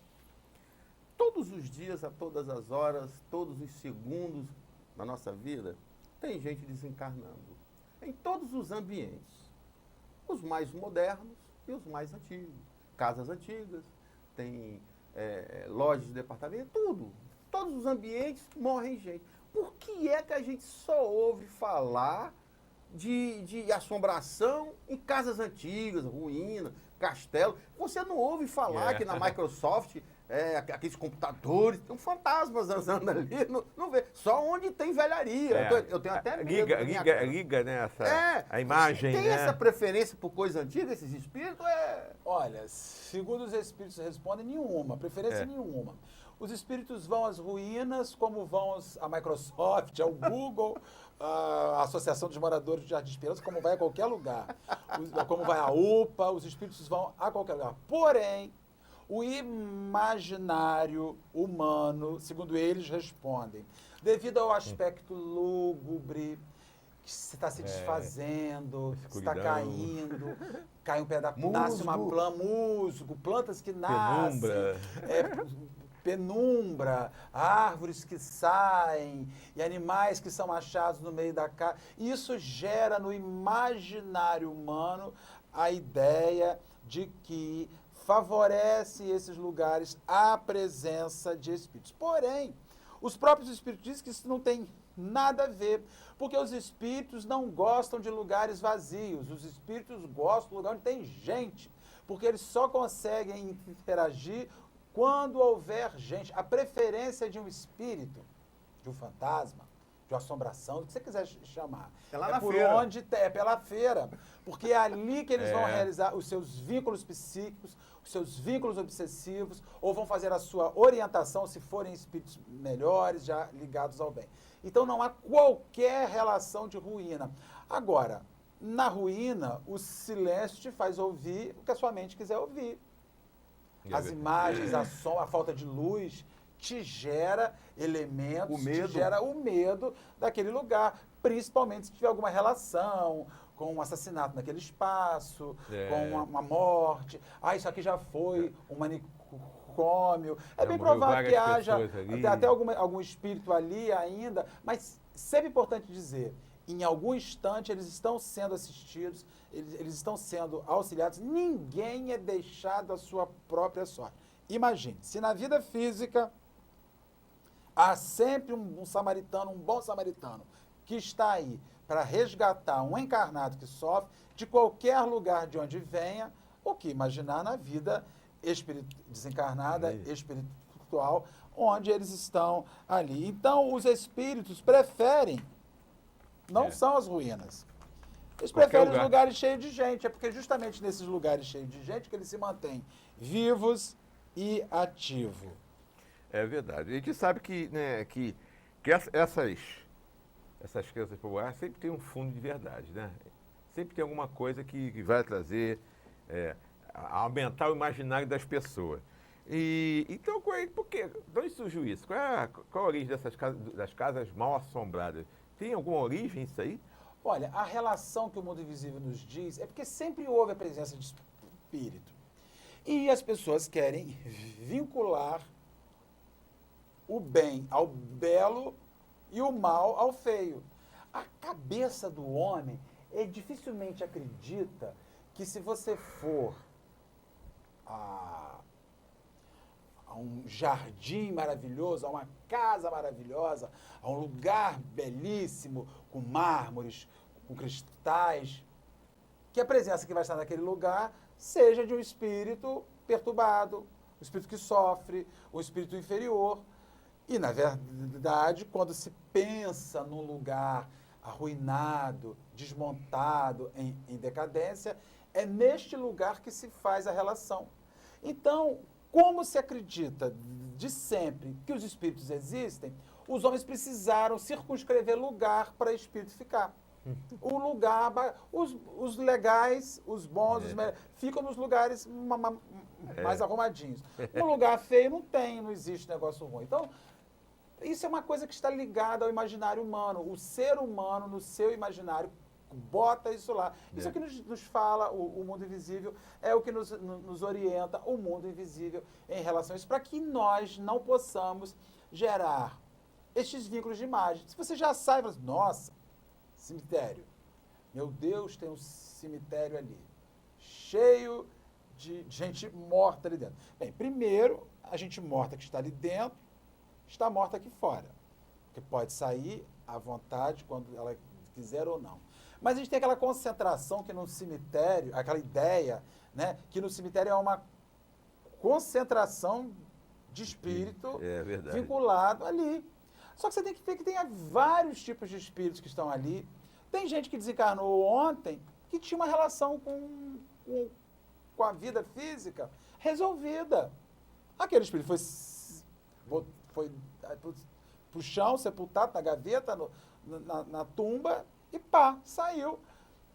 Speaker 6: todos os dias, a todas as horas, todos os segundos da nossa vida, tem gente desencarnando. Em todos os ambientes. Os mais modernos e os mais antigos. Casas antigas, tem lojas de departamento, tudo. Todos os ambientes morrem gente. Por que é que a gente só ouve falar de assombração em casas antigas, ruínas, castelo? Você não ouve falar que na Microsoft aqueles computadores, tem fantasmas andando ali, não vê. Só onde tem velharia. Eu tenho até medo.
Speaker 4: Liga, né? A imagem,
Speaker 6: tem essa preferência por coisa antiga, esses espíritos?
Speaker 5: Olha, segundo os espíritos respondem, nenhuma, preferência nenhuma. Os espíritos vão às ruínas, como vão a Microsoft, ao Google, a Associação dos Moradores de Jardim Esperança, como vai a qualquer lugar. Como vai a UPA, os espíritos vão a qualquer lugar. Porém, o imaginário humano, segundo eles respondem, devido ao aspecto lúgubre, que está se desfazendo, está caindo, cai um pedaço, nasce uma planta, musgo, plantas que nascem, penumbra, árvores que saem e animais que são achados no meio da casa. Isso gera no imaginário humano a ideia de que favorece esses lugares a presença de espíritos. Porém, os próprios espíritos dizem que isso não tem nada a ver, porque os espíritos não gostam de lugares vazios, os espíritos gostam de lugar onde tem gente, porque eles só conseguem interagir quando houver gente. A preferência de um espírito, de um fantasma, de uma assombração, do que você quiser chamar.
Speaker 6: É lá na
Speaker 5: por
Speaker 6: feira.
Speaker 5: onde é pela feira, porque é ali que eles vão realizar os seus vínculos psíquicos, os seus vínculos obsessivos, ou vão fazer a sua orientação, se forem espíritos melhores, já ligados ao bem. Então não há qualquer relação de ruína. Agora, na ruína, o silêncio te faz ouvir o que a sua mente quiser ouvir. As imagens, a som, a falta de luz te gera elementos, te gera o medo daquele lugar, principalmente se tiver alguma relação com um assassinato naquele espaço, com uma morte. Isso aqui já foi um manicômio. É bem provável que haja até algum espírito ali ainda, mas sempre é importante dizer, em algum instante eles estão sendo assistidos, eles estão sendo auxiliados, ninguém é deixado à sua própria sorte. Imagine, se na vida física há sempre um samaritano, um bom samaritano, que está aí para resgatar um encarnado que sofre, de qualquer lugar de onde venha, o que imaginar na vida desencarnada, espiritual, onde eles estão ali. Então, os espíritos preferem, não são as ruínas. Eles preferem os lugares cheios de gente. É porque justamente nesses lugares cheios de gente que eles se mantêm vivos e ativos.
Speaker 4: É verdade. A gente sabe que essas crenças populares sempre tem um fundo de verdade, né? Sempre tem alguma coisa que vai trazer, aumentar o imaginário das pessoas. Então, por quê? De onde surgiu isso? Qual a origem das casas mal assombradas? Tem alguma origem isso aí?
Speaker 5: Olha, a relação que o mundo invisível nos diz é porque sempre houve a presença de espírito. E as pessoas querem vincular o bem ao belo e o mal ao feio. A cabeça do homem dificilmente acredita que se você for a um jardim maravilhoso, a uma casa maravilhosa, a um lugar belíssimo, com mármores, com cristais, que a presença que vai estar naquele lugar seja de um espírito perturbado, um espírito que sofre, um espírito inferior. E, na verdade, quando se pensa num lugar arruinado, desmontado, em decadência, é neste lugar que se faz a relação. Então, como se acredita de sempre que os espíritos existem, os homens precisaram circunscrever lugar para espírito ficar. O lugar, os legais, os bons, os melhores, ficam nos lugares mais arrumadinhos. No lugar feio não existe negócio ruim. Então, isso é uma coisa que está ligada ao imaginário humano. O ser humano, no seu imaginário, bota isso lá. Isso é o que nos fala o mundo invisível, é o que nos orienta o mundo invisível em relação a isso, para que nós não possamos gerar estes vínculos de imagem. Se você já sai e fala assim, nossa, cemitério, meu Deus, tem um cemitério ali, cheio de gente morta ali dentro. Bem, primeiro, a gente morta que está ali dentro, está morta aqui fora, que pode sair à vontade quando ela quiser ou não. Mas a gente tem aquela concentração que no cemitério, aquela ideia, né, que no cemitério é uma concentração de espírito vinculado ali. Só que você tem que ver que tem vários tipos de espíritos que estão ali. Tem gente que desencarnou ontem que tinha uma relação com a vida física resolvida. Aquele espírito foi pro chão, sepultado na gaveta, na tumba, e pá, saiu.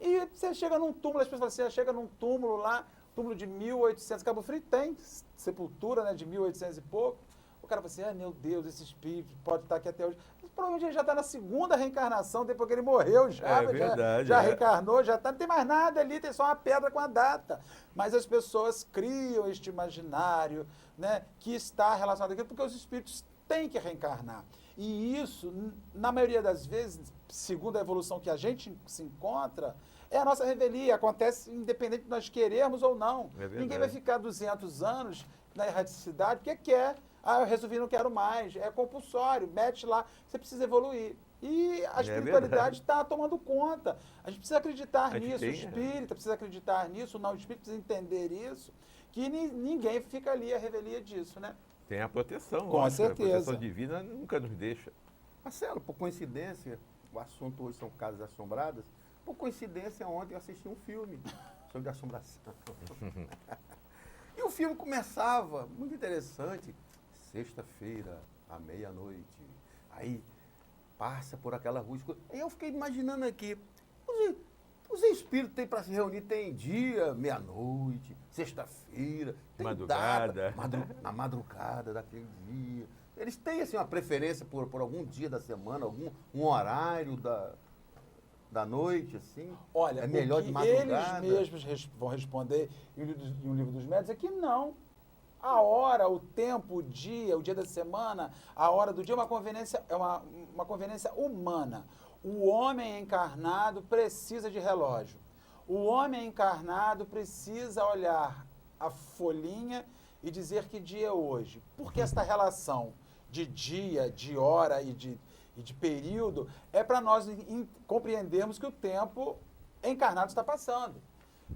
Speaker 5: E você chega num túmulo, as pessoas falam assim, você chega num túmulo lá, túmulo de 1800, Cabo Frio tem sepultura, né, de 1800 e pouco. O cara fala assim, ah, meu Deus, esse espírito pode estar aqui até hoje. Mas, provavelmente ele já está na segunda reencarnação, depois que ele morreu já. Já reencarnou, já está, não tem mais nada ali, tem só uma pedra com a data. Mas as pessoas criam este imaginário, né, que está relacionado àquilo, porque os espíritos têm que reencarnar. E isso, na maioria das vezes, segundo a evolução que a gente se encontra, é a nossa revelia, acontece independente de nós querermos ou não. Ninguém vai ficar 200 anos na erraticidade porque quer. Ah, eu resolvi, não quero mais. É compulsório, mete lá, você precisa evoluir. E a espiritualidade está tomando conta. A gente precisa acreditar nisso, o espírita precisa acreditar nisso, não, o espírito precisa entender isso, que ninguém fica ali a revelia disso, né?
Speaker 4: Tem a proteção.
Speaker 5: Com certeza.
Speaker 4: A proteção divina nunca nos deixa.
Speaker 6: Marcelo, por coincidência, o assunto hoje são casas assombradas, por coincidência ontem eu assisti um filme sobre assombração. E o filme começava, muito interessante, sexta-feira, à meia-noite, aí passa por aquela rua escura. Aí eu fiquei imaginando aqui, os espíritos têm para se reunir, tem dia, meia-noite, sexta-feira, tem
Speaker 4: madrugada.
Speaker 6: Data, na madrugada daquele dia. Eles têm assim, uma preferência por algum dia da semana, um horário da noite, assim?
Speaker 5: Olha,
Speaker 6: é melhor de madrugada?
Speaker 5: Eles mesmos vão responder em um livro dos médios, é que não. A hora, o tempo, o dia da semana, a hora do dia é uma conveniência humana. O homem encarnado precisa de relógio. O homem encarnado precisa olhar a folhinha e dizer que dia é hoje. Porque esta relação de dia, de hora e de período é para nós compreendermos que o tempo encarnado está passando.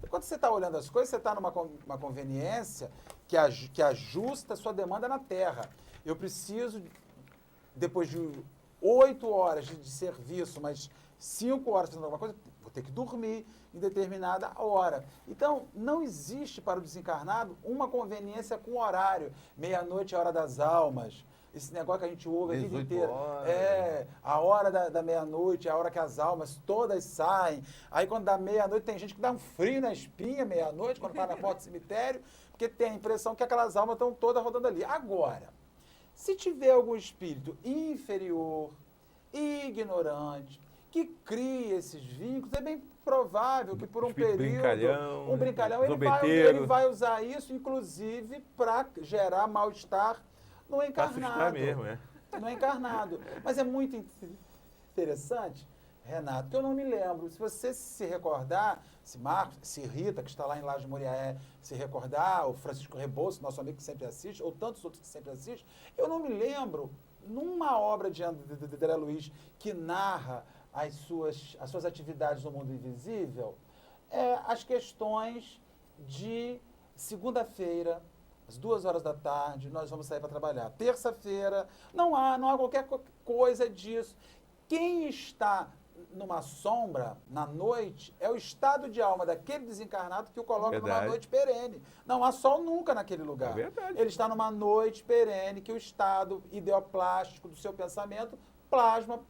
Speaker 5: Quando você está olhando as coisas, você está numa conveniência que ajusta a sua demanda na Terra. Eu preciso, depois de 8 horas de serviço, mas 5 horas fazendo alguma coisa, vou ter que dormir em determinada hora. Então, não existe para o desencarnado uma conveniência com horário. Meia-noite é a hora das almas. Esse negócio que a gente ouve a vida inteira. É, a hora da meia-noite, é a hora que as almas todas saem. Aí quando dá meia-noite, tem gente que dá um frio na espinha, meia-noite, quando vai na porta do cemitério, porque tem a impressão que aquelas almas estão todas rodando ali. Agora, se tiver algum espírito inferior, ignorante, que cria esses vínculos, é bem provável que por um período, um brincalhão, ele vai usar isso, inclusive, para gerar mal-estar no encarnado.
Speaker 4: Mesmo, é.
Speaker 5: No encarnado. Mas é muito interessante, Renato, que eu não me lembro. Se você se recordar, se Marcos, se Rita, que está lá em Laje Moriaé, se recordar, o Francisco Rebouças, nosso amigo que sempre assiste, ou tantos outros que sempre assistem, eu não me lembro, numa obra de André Luiz, que narra as suas atividades no mundo invisível, as questões de segunda-feira, às 2 horas da tarde, nós vamos sair para trabalhar. Terça-feira, não há qualquer coisa disso. Quem está numa sombra, na noite, é o estado de alma daquele desencarnado que o coloca numa
Speaker 4: Verdade.
Speaker 5: noite perene. Não há sol nunca naquele lugar.
Speaker 4: É verdade.
Speaker 5: Ele está numa noite perene que o estado ideoplástico do seu pensamento plasma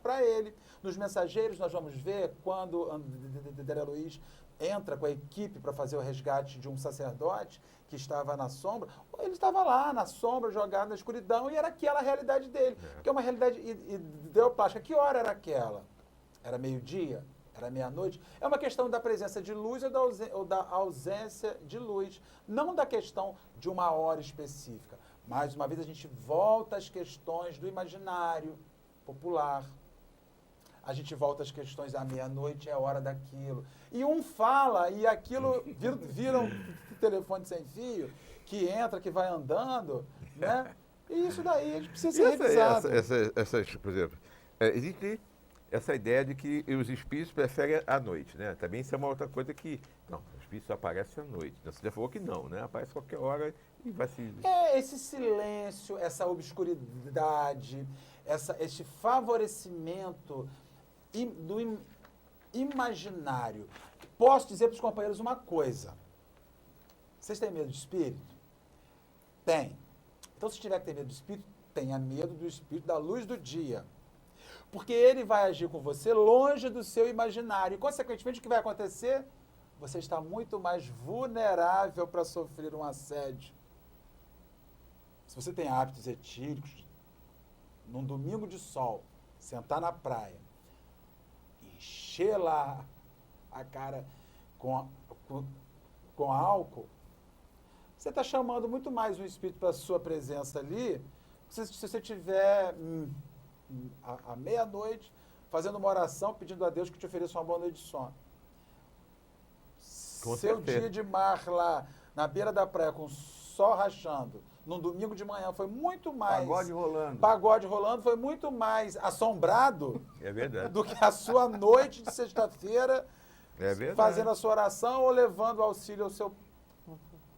Speaker 5: para ele. Nos Mensageiros, nós vamos ver quando André Luiz entra com a equipe para fazer o resgate de um sacerdote que estava na sombra, ele estava lá na sombra, jogado na escuridão, e era aquela a realidade dele, que é uma realidade ideoplástica. Que hora era aquela? Era meio-dia? Era meia-noite? É uma questão da presença de luz ou da ausência de luz, não da questão de uma hora específica. Mais uma vez, a gente volta às questões do imaginário popular. A gente volta às questões da meia-noite, é a hora daquilo. E um fala, e aquilo vira um telefone sem fio, que entra, que vai andando, né? E isso daí a gente precisa ser revisado.
Speaker 4: Por exemplo, existe essa ideia de que os espíritos preferem a noite, né? Também isso é uma outra coisa que... Não, os espíritos aparecem à noite. Você já falou que não, né? Aparece qualquer hora e vai se...
Speaker 5: Esse silêncio, essa obscuridade, esse favorecimento do imaginário. Posso dizer para os companheiros uma coisa. Vocês têm medo de espírito? Tem. Então, se tiver que ter medo de espírito, tenha medo do espírito da luz do dia. Porque ele vai agir com você longe do seu imaginário. E, consequentemente, o que vai acontecer? Você está muito mais vulnerável para sofrer um assédio. Se você tem hábitos etílicos, num domingo de sol, sentar na praia, encher lá a cara com álcool, você está chamando muito mais o espírito para a sua presença ali, se você tiver à meia-noite fazendo uma oração, pedindo a Deus que te ofereça uma boa noite de sono.
Speaker 4: Com
Speaker 5: Seu
Speaker 4: certeza.
Speaker 5: dia de mar lá, na beira da praia, com o sol rachando, num domingo de manhã, foi muito mais... Pagode rolando foi muito mais assombrado
Speaker 4: É verdade.
Speaker 5: do que a sua noite de sexta-feira,
Speaker 4: É verdade.
Speaker 5: fazendo a sua oração ou levando auxílio ao seu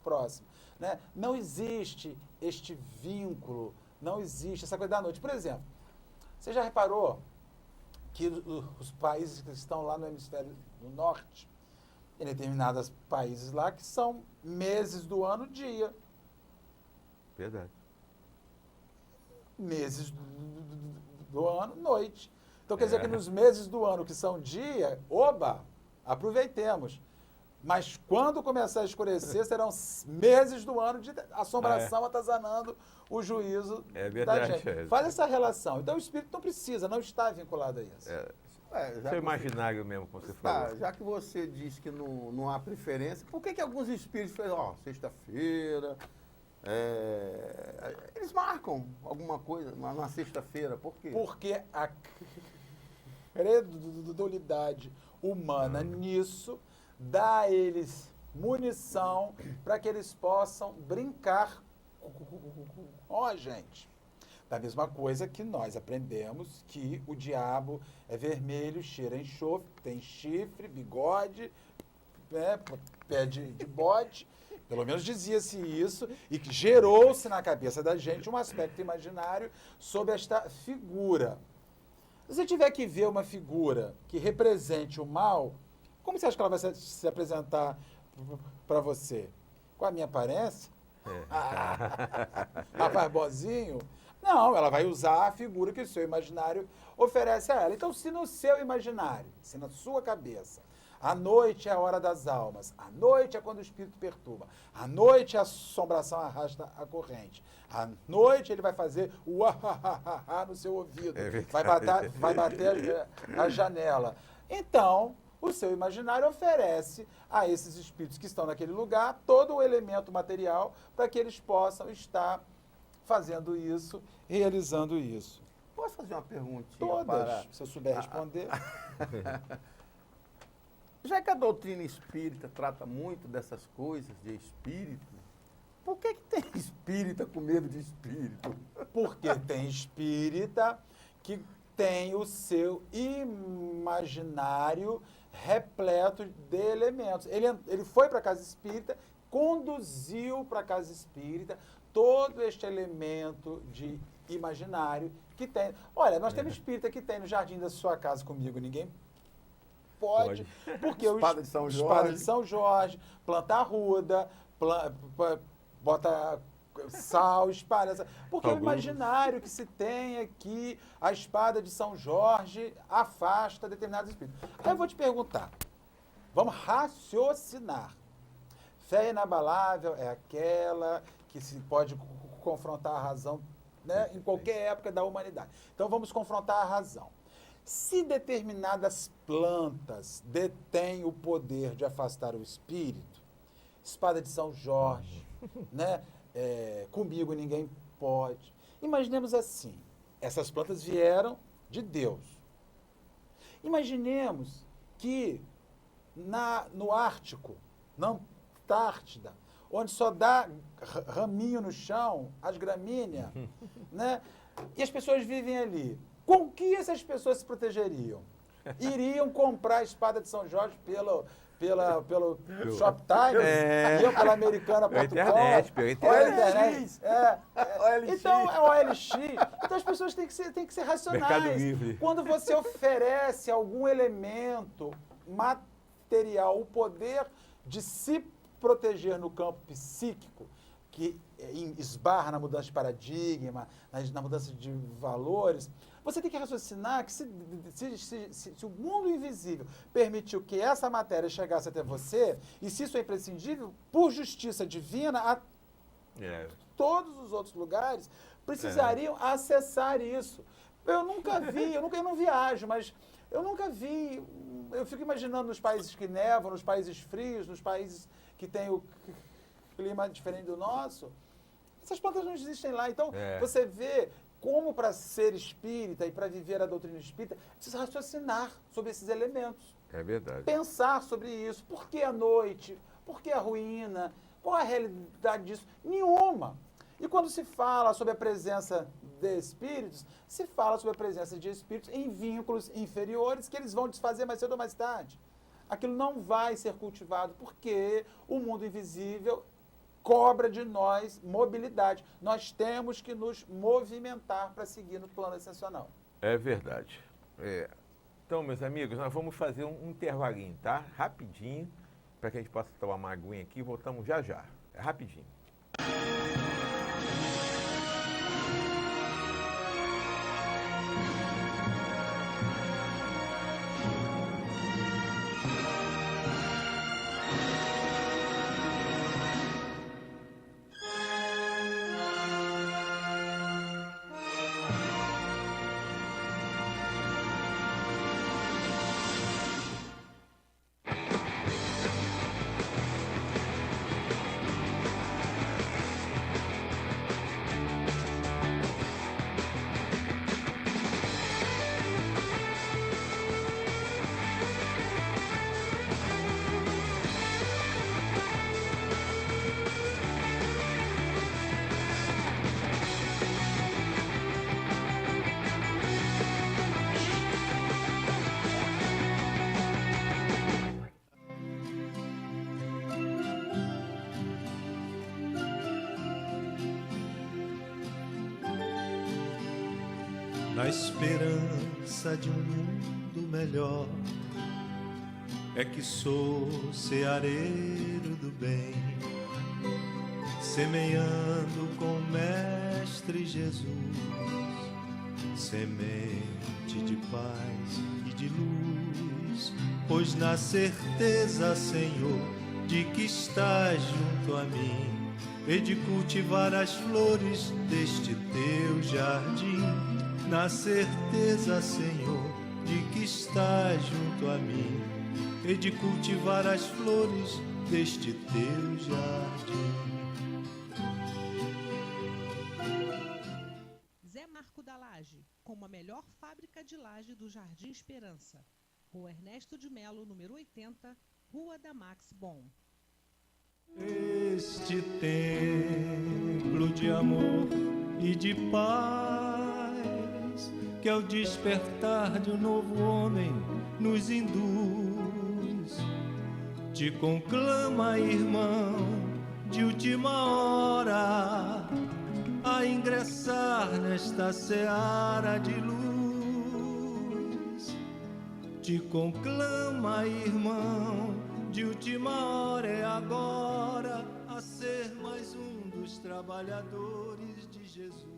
Speaker 5: próximo. Né? Não existe este vínculo, não existe essa coisa da noite. Por exemplo, você já reparou que os países que estão lá no hemisfério do norte, em determinados países lá, que são meses do ano, dia.
Speaker 4: Verdade.
Speaker 5: Meses do ano, noite. Então, quer dizer que nos meses do ano que são dia, aproveitemos. Mas quando começar a escurecer, serão meses do ano de assombração atazanando o juízo
Speaker 4: verdade,
Speaker 5: da gente. Faz essa relação. Então, o espírito não precisa, não está vinculado a isso.
Speaker 4: Seu imaginário mesmo, como você falou.
Speaker 6: Já que você disse que não há preferência, por que alguns espíritos fazem, sexta-feira, eles marcam alguma coisa na sexta-feira, por quê?
Speaker 5: Porque a credulidade humana nisso dá a eles munição para que eles possam brincar com a gente. Da mesma coisa que nós aprendemos que o diabo é vermelho, cheira a enxofre, tem chifre, bigode, pé de bode. Pelo menos dizia-se isso, e que gerou-se na cabeça da gente um aspecto imaginário sobre esta figura. Se você tiver que ver uma figura que represente o mal, como você acha que ela vai se apresentar para você? Com a minha aparência? Rapaz bozinho? Não, ela vai usar a figura que o seu imaginário oferece a ela. Então, se no seu imaginário, se na sua cabeça, a noite é a hora das almas, a noite é quando o espírito perturba, a noite a assombração arrasta a corrente, a noite ele vai fazer o ah no seu ouvido, vai bater a janela. Então, o seu imaginário oferece a esses espíritos que estão naquele lugar todo o elemento material para que eles possam estar fazendo isso, realizando isso.
Speaker 6: Posso fazer uma perguntinha?
Speaker 5: Todas, se eu souber responder.
Speaker 6: Já que a doutrina espírita trata muito dessas coisas de espírito, por que tem espírita com medo de espírito?
Speaker 5: Porque tem espírita que tem o seu imaginário repleto de elementos. Ele foi para a casa espírita, conduziu para a casa espírita todo este elemento de imaginário que tem. Olha, nós temos espírita que tem no jardim da sua casa comigo, ninguém pode. Porque
Speaker 6: Espada de São
Speaker 5: espada
Speaker 6: Jorge.
Speaker 5: de São Jorge, planta arruda, bota sal, espalha. Porque é o imaginário que se tem aqui, a espada de São Jorge afasta determinados espíritos. Aí eu vou te perguntar, vamos raciocinar. Fé inabalável é aquela que se pode confrontar a razão, né, em qualquer época da humanidade. Então vamos confrontar a razão. Se determinadas plantas detêm o poder de afastar o espírito, espada de São Jorge, né, comigo ninguém pode. Imaginemos assim, essas plantas vieram de Deus. Imaginemos que no Ártico, na Antártida, onde só dá raminho no chão, as gramíneas, né? E as pessoas vivem ali. Com que essas pessoas se protegeriam? Iriam comprar a espada de São Jorge pelo Shoptime, iam pela Americana.com.
Speaker 4: Pela internet.
Speaker 5: Então, é OLX. Então, as pessoas têm que ser racionais.
Speaker 4: Mercado Livre.
Speaker 5: Quando você oferece algum elemento material, o poder de se proteger no campo psíquico, que esbarra na mudança de paradigma, na mudança de valores, você tem que raciocinar que se o mundo invisível permitiu que essa matéria chegasse até você, e se isso é imprescindível, por justiça divina, todos os outros lugares precisariam acessar isso. Eu nunca vi, eu não viajo, mas eu nunca vi, eu fico imaginando nos países que nevam, nos países frios, nos países que têm o clima diferente do nosso, essas plantas não existem lá. Então, você vê como para ser espírita e para viver a doutrina espírita, precisa raciocinar sobre esses elementos.
Speaker 4: É verdade.
Speaker 5: Pensar sobre isso. Por que a noite? Por que a ruína? Qual a realidade disso? Nenhuma. E quando se fala sobre a presença de espíritos, se fala sobre a presença de espíritos em vínculos inferiores que eles vão desfazer mais cedo ou mais tarde. Aquilo não vai ser cultivado porque o mundo invisível cobra de nós mobilidade. Nós temos que nos movimentar para seguir no plano ascensional.
Speaker 4: É verdade. Então, meus amigos, nós vamos fazer um intervalinho, tá? Rapidinho, para que a gente possa tomar uma aguinha aqui e voltamos já já. É rapidinho.
Speaker 1: Na esperança de um mundo melhor, é que sou ceareiro do bem, semeando com o Mestre Jesus, semente de paz e de luz, pois na certeza, Senhor, de que estás junto a mim, e de cultivar as flores deste teu jardim. Na certeza, Senhor, de que estás junto a mim, e de cultivar as flores deste teu jardim.
Speaker 2: Zé Marco da Laje, como a melhor fábrica de laje do Jardim Esperança. Rua Ernesto de Melo, número 80, Rua da Max Bom.
Speaker 1: Este templo de amor e de paz, que ao despertar de um novo homem nos induz, te conclama, irmão, de última hora, a ingressar nesta seara de luz. Te conclama, irmão, de última hora é agora, a ser mais um dos trabalhadores de Jesus.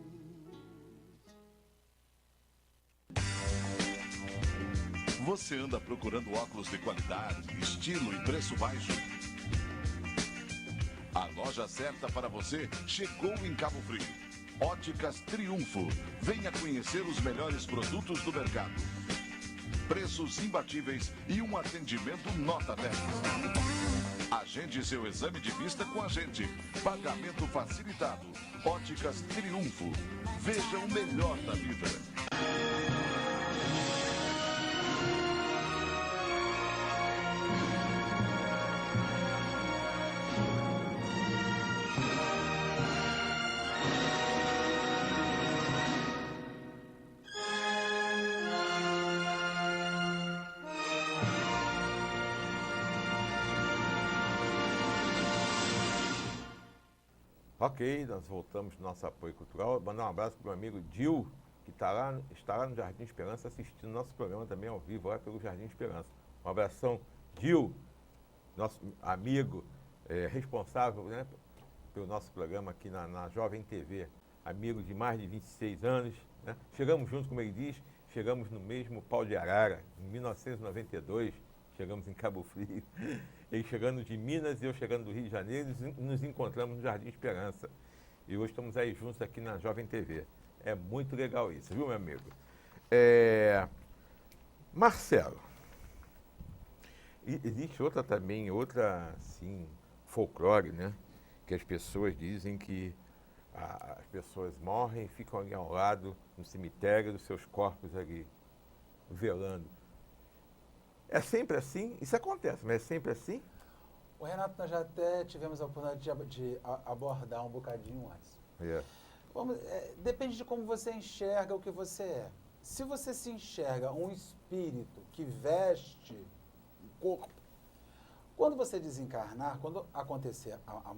Speaker 3: Você anda procurando óculos de qualidade, estilo e preço baixo? A loja certa para você chegou em Cabo Frio. Óticas Triunfo. Venha conhecer os melhores produtos do mercado. Preços imbatíveis e um atendimento nota 10. Agende seu exame de vista com a gente. Pagamento facilitado. Óticas Triunfo. Veja o melhor da vida.
Speaker 4: Ok, nós voltamos no nosso apoio cultural. Mandar um abraço para o meu amigo Dil, que estará no Jardim Esperança assistindo nosso programa também ao vivo, lá pelo Jardim Esperança. Um abração, Dil, nosso amigo responsável, né, pelo nosso programa aqui na Jovem TV, amigo de mais de 26 anos. Né? Chegamos juntos, como ele diz, chegamos no mesmo pau de arara, em 1992, chegamos em Cabo Frio. Ele chegando de Minas e eu chegando do Rio de Janeiro, nos encontramos no Jardim Esperança. E hoje estamos aí juntos aqui na Jovem TV. É muito legal isso, viu, meu amigo? Marcelo, existe outra, assim, folclore, né? Que as pessoas dizem que as pessoas morrem e ficam ali ao lado, no cemitério, dos seus corpos ali, velando. É sempre assim? Isso acontece, mas é sempre assim?
Speaker 5: O Renato, nós já até tivemos a oportunidade de abordar um bocadinho antes. Depende de como você enxerga o que você é. Se você se enxerga um espírito que veste um corpo, quando você desencarnar, quando acontecer a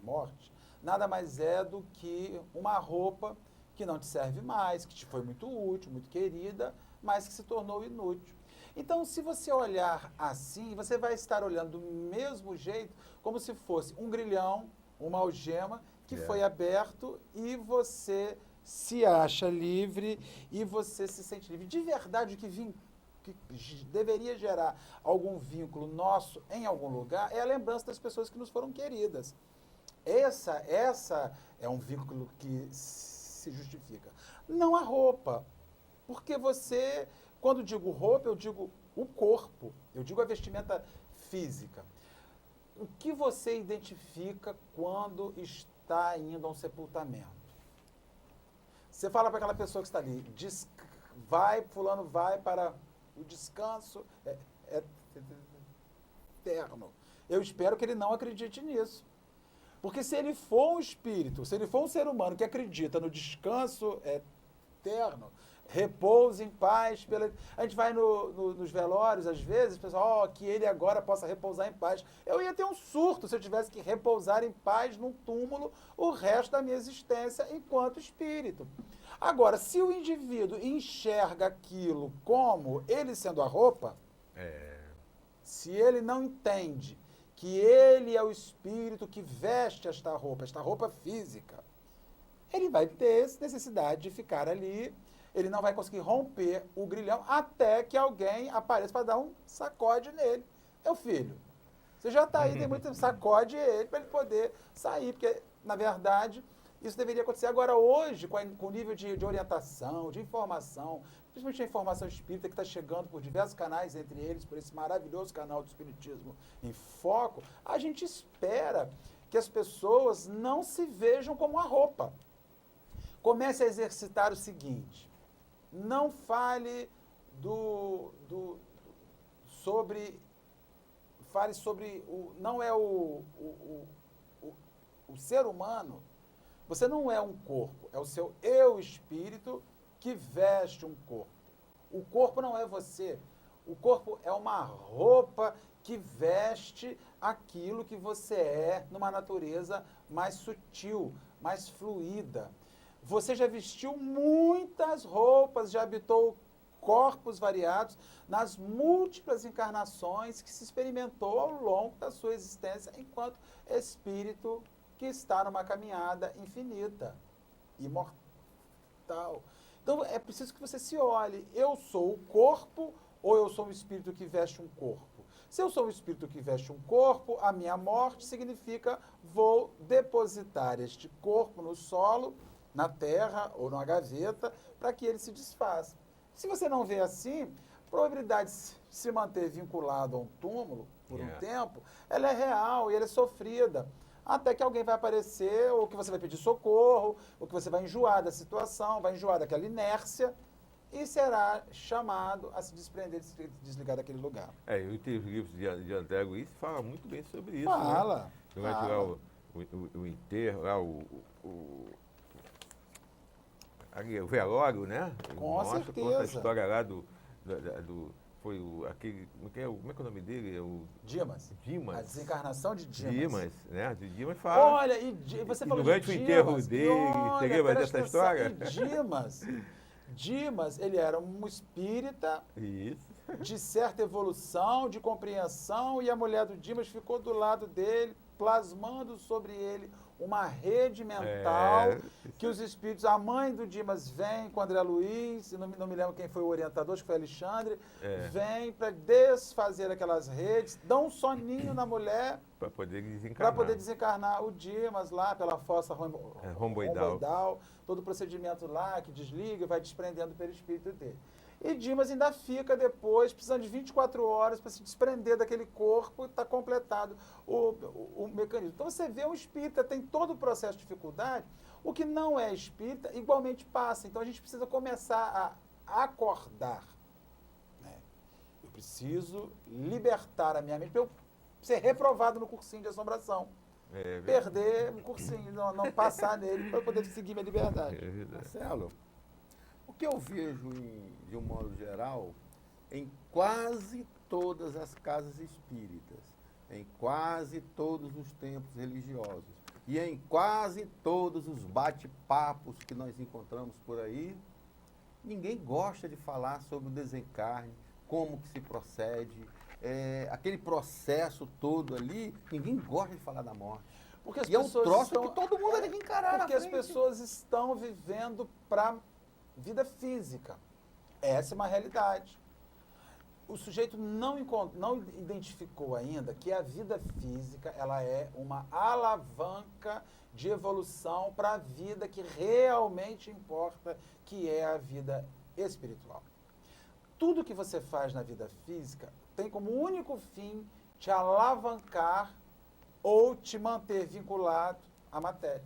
Speaker 5: morte, nada mais é do que uma roupa que não te serve mais, que te foi muito útil, muito querida, mas que se tornou inútil. Então, se você olhar assim, você vai estar olhando do mesmo jeito, como se fosse um grilhão, uma algema, que foi aberto e você se acha livre e você se sente livre. De verdade, o que deveria gerar algum vínculo nosso em algum lugar é a lembrança das pessoas que nos foram queridas. Essa é um vínculo que se justifica. Não a roupa, porque você... Quando digo roupa, eu digo o corpo, eu digo a vestimenta física. O que você identifica quando está indo a um sepultamento? Você fala para aquela pessoa que está ali, fulano vai para o descanso eterno. Eu espero que ele não acredite nisso. Porque se ele for um espírito, se ele for um ser humano que acredita no descanso eterno, repouso em paz. A gente vai nos velórios, às vezes, o pessoal, que ele agora possa repousar em paz. Eu ia ter um surto se eu tivesse que repousar em paz num túmulo o resto da minha existência enquanto espírito. Agora, se o indivíduo enxerga aquilo como ele sendo a roupa, se ele não entende que ele é o espírito que veste esta roupa física, ele vai ter necessidade de ficar ali. Ele não vai conseguir romper o grilhão até que alguém apareça para dar um sacode nele. Meu filho, você já está aí, tem muito tempo, sacode ele para ele poder sair, porque, na verdade, isso deveria acontecer. Agora, hoje, com o nível de orientação, de informação, principalmente a informação espírita que está chegando por diversos canais, entre eles, por esse maravilhoso canal do Espiritismo em Foco, a gente espera que as pessoas não se vejam como uma roupa. Comece a exercitar o seguinte: não fale sobre não é o ser humano. Você não é um corpo, é o seu eu espírito que veste um corpo. O corpo não é você. O corpo é uma roupa que veste aquilo que você é numa natureza mais sutil, mais fluida. Você já vestiu muitas roupas, já habitou corpos variados nas múltiplas encarnações que se experimentou ao longo da sua existência enquanto espírito que está numa caminhada infinita, imortal. Então, é preciso que você se olhe. Eu sou o corpo ou eu sou um espírito que veste um corpo? Se eu sou um espírito que veste um corpo, a minha morte significa vou depositar este corpo no solo, na terra ou numa gaveta, para que ele se desfaça. Se você não vê assim, a probabilidade de se manter vinculado a um túmulo por um tempo, ela é real e ela é sofrida. Até que alguém vai aparecer, ou que você vai pedir socorro, ou que você vai enjoar da situação, vai enjoar daquela inércia, e será chamado a se desprender, se desligar daquele lugar.
Speaker 4: Eu tenho os livros de André Luiz fala muito bem sobre isso.
Speaker 5: Fala.
Speaker 4: Né? Durante lá o enterro, lá o velório, né?
Speaker 5: Com certeza.
Speaker 4: Conta a história lá foi aquele, como é que é o nome dele?
Speaker 5: Dimas. A desencarnação de Dimas.
Speaker 4: Dimas, né? De Dimas fala.
Speaker 5: Olha, você falou
Speaker 4: durante
Speaker 5: de
Speaker 4: o
Speaker 5: Dimas.
Speaker 4: enterro dele, você lembra dessa história?
Speaker 5: Dimas, ele era um espírita
Speaker 4: Isso.
Speaker 5: de certa evolução, de compreensão, e a mulher do Dimas ficou do lado dele, plasmando sobre ele uma rede mental que os espíritos... A mãe do Dimas vem com André Luiz, não me lembro quem foi o orientador, acho que foi Alexandre, vem para desfazer aquelas redes, dá um soninho na mulher...
Speaker 4: Para poder desencarnar.
Speaker 5: O Dimas lá pela fossa romboidal, todo o procedimento lá que desliga e vai desprendendo o perispírito dele. E Dimas ainda fica depois, precisando de 24 horas para se desprender daquele corpo e está completado o mecanismo. Então você vê o espírita, tem todo o processo de dificuldade, o que não é espírita igualmente passa. Então a gente precisa começar a acordar. Né? Eu preciso libertar a minha mente para eu ser reprovado no cursinho de assombração. Perder o cursinho, não passar nele para poder seguir minha liberdade.
Speaker 6: Marcelo, o que eu vejo, de um modo geral, em quase todas as casas espíritas, em quase todos os templos religiosos e em quase todos os bate-papos que nós encontramos por aí, ninguém gosta de falar sobre o desencarne, como que se procede, aquele processo todo ali, ninguém gosta de falar da morte.
Speaker 5: Porque as
Speaker 6: e
Speaker 5: pessoas
Speaker 6: é um troço que todo mundo tem que encarar.
Speaker 5: Porque as pessoas estão vivendo para vida física. Essa é uma realidade. O sujeito não identificou ainda que a vida física ela é uma alavanca de evolução para a vida que realmente importa, que é a vida espiritual. Tudo que você faz na vida física tem como único fim te alavancar ou te manter vinculado à matéria.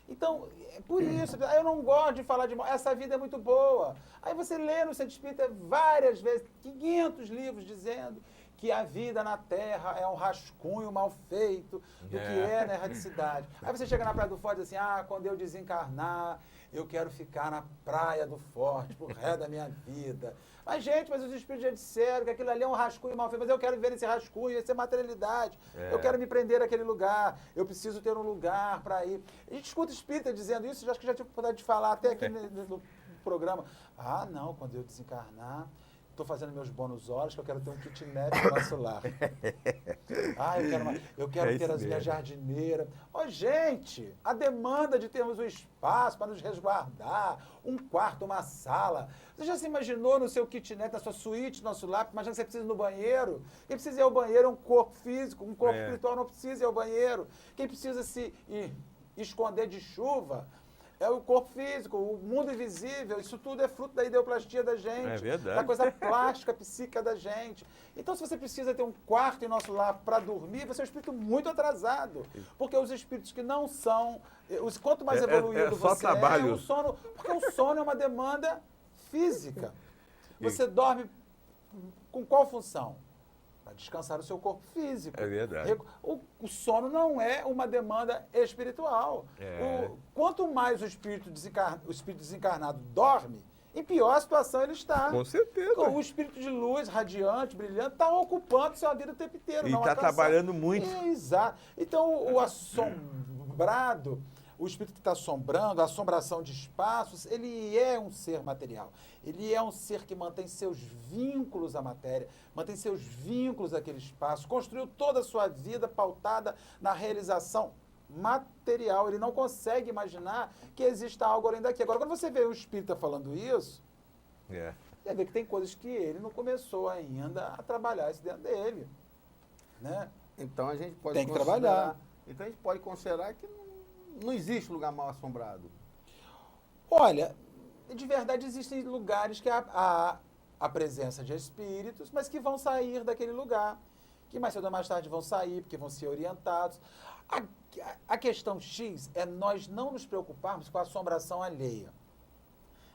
Speaker 5: Então, é por isso, eu não gosto de falar de morte, essa vida é muito boa. Aí você lê no Centro Espírita várias vezes, 500 livros dizendo que a vida na Terra é um rascunho mal feito do que é na erradicidade. Aí você chega na Praia do Forte e diz assim, quando eu desencarnar, eu quero ficar na Praia do Forte pro resto da minha vida. Mas, gente, os espíritos já disseram que aquilo ali é um rascunho mal feito, mas eu quero viver nesse rascunho, essa é materialidade. Eu quero me prender naquele lugar, eu preciso ter um lugar para ir. A gente escuta espírita dizendo isso, acho que já tive oportunidade de falar até aqui no programa. Não, quando eu desencarnar, estou fazendo meus bônus horas, que eu quero ter um kitnet no nosso lar. Eu quero ter as minhas jardineiras. Gente, a demanda de termos um espaço para nos resguardar, um quarto, uma sala. Você já se imaginou no seu kitnet, na sua suíte, no nosso lar? Imagina que você precisa ir no banheiro. Quem precisa ir ao banheiro é um corpo físico, um corpo espiritual não precisa ir ao banheiro. Quem precisa se esconder de chuva é o corpo físico, o mundo invisível, isso tudo é fruto da ideoplastia da gente.
Speaker 4: É verdade.
Speaker 5: Da coisa plástica, psíquica da gente. Então, se você precisa ter um quarto em nosso lar para dormir, você é um espírito muito atrasado. Porque os espíritos que não são... Quanto mais evoluído
Speaker 4: só
Speaker 5: você
Speaker 4: trabalho.
Speaker 5: o sono... Porque o sono é uma demanda física. Você dorme com qual função? Para descansar o seu corpo físico.
Speaker 4: É verdade.
Speaker 5: O sono não é uma demanda espiritual. Quanto mais o espírito desencarnado dorme, em pior situação ele está.
Speaker 4: Com certeza.
Speaker 5: O espírito de luz, radiante, brilhante, está ocupando sua vida o tempo inteiro.
Speaker 4: E está trabalhando muito.
Speaker 5: Exato. Então, o assombrado, o espírito que está assombrando, a assombração de espaços, ele é um ser material. Ele é um ser que mantém seus vínculos à matéria, mantém seus vínculos àquele espaço, construiu toda a sua vida pautada na realização material. Ele não consegue imaginar que exista algo além daqui. Agora, quando você vê o espírita falando isso, você vê que tem coisas que ele não começou ainda a trabalhar isso dentro dele, né?
Speaker 6: Então a gente pode
Speaker 5: Tem que trabalhar.
Speaker 6: Então a gente pode considerar que não existe lugar mal assombrado.
Speaker 5: Olha, de verdade existem lugares que há a presença de espíritos, mas que vão sair daquele lugar, que mais cedo ou mais tarde vão sair, porque vão ser orientados. A questão X é nós não nos preocuparmos com a assombração alheia.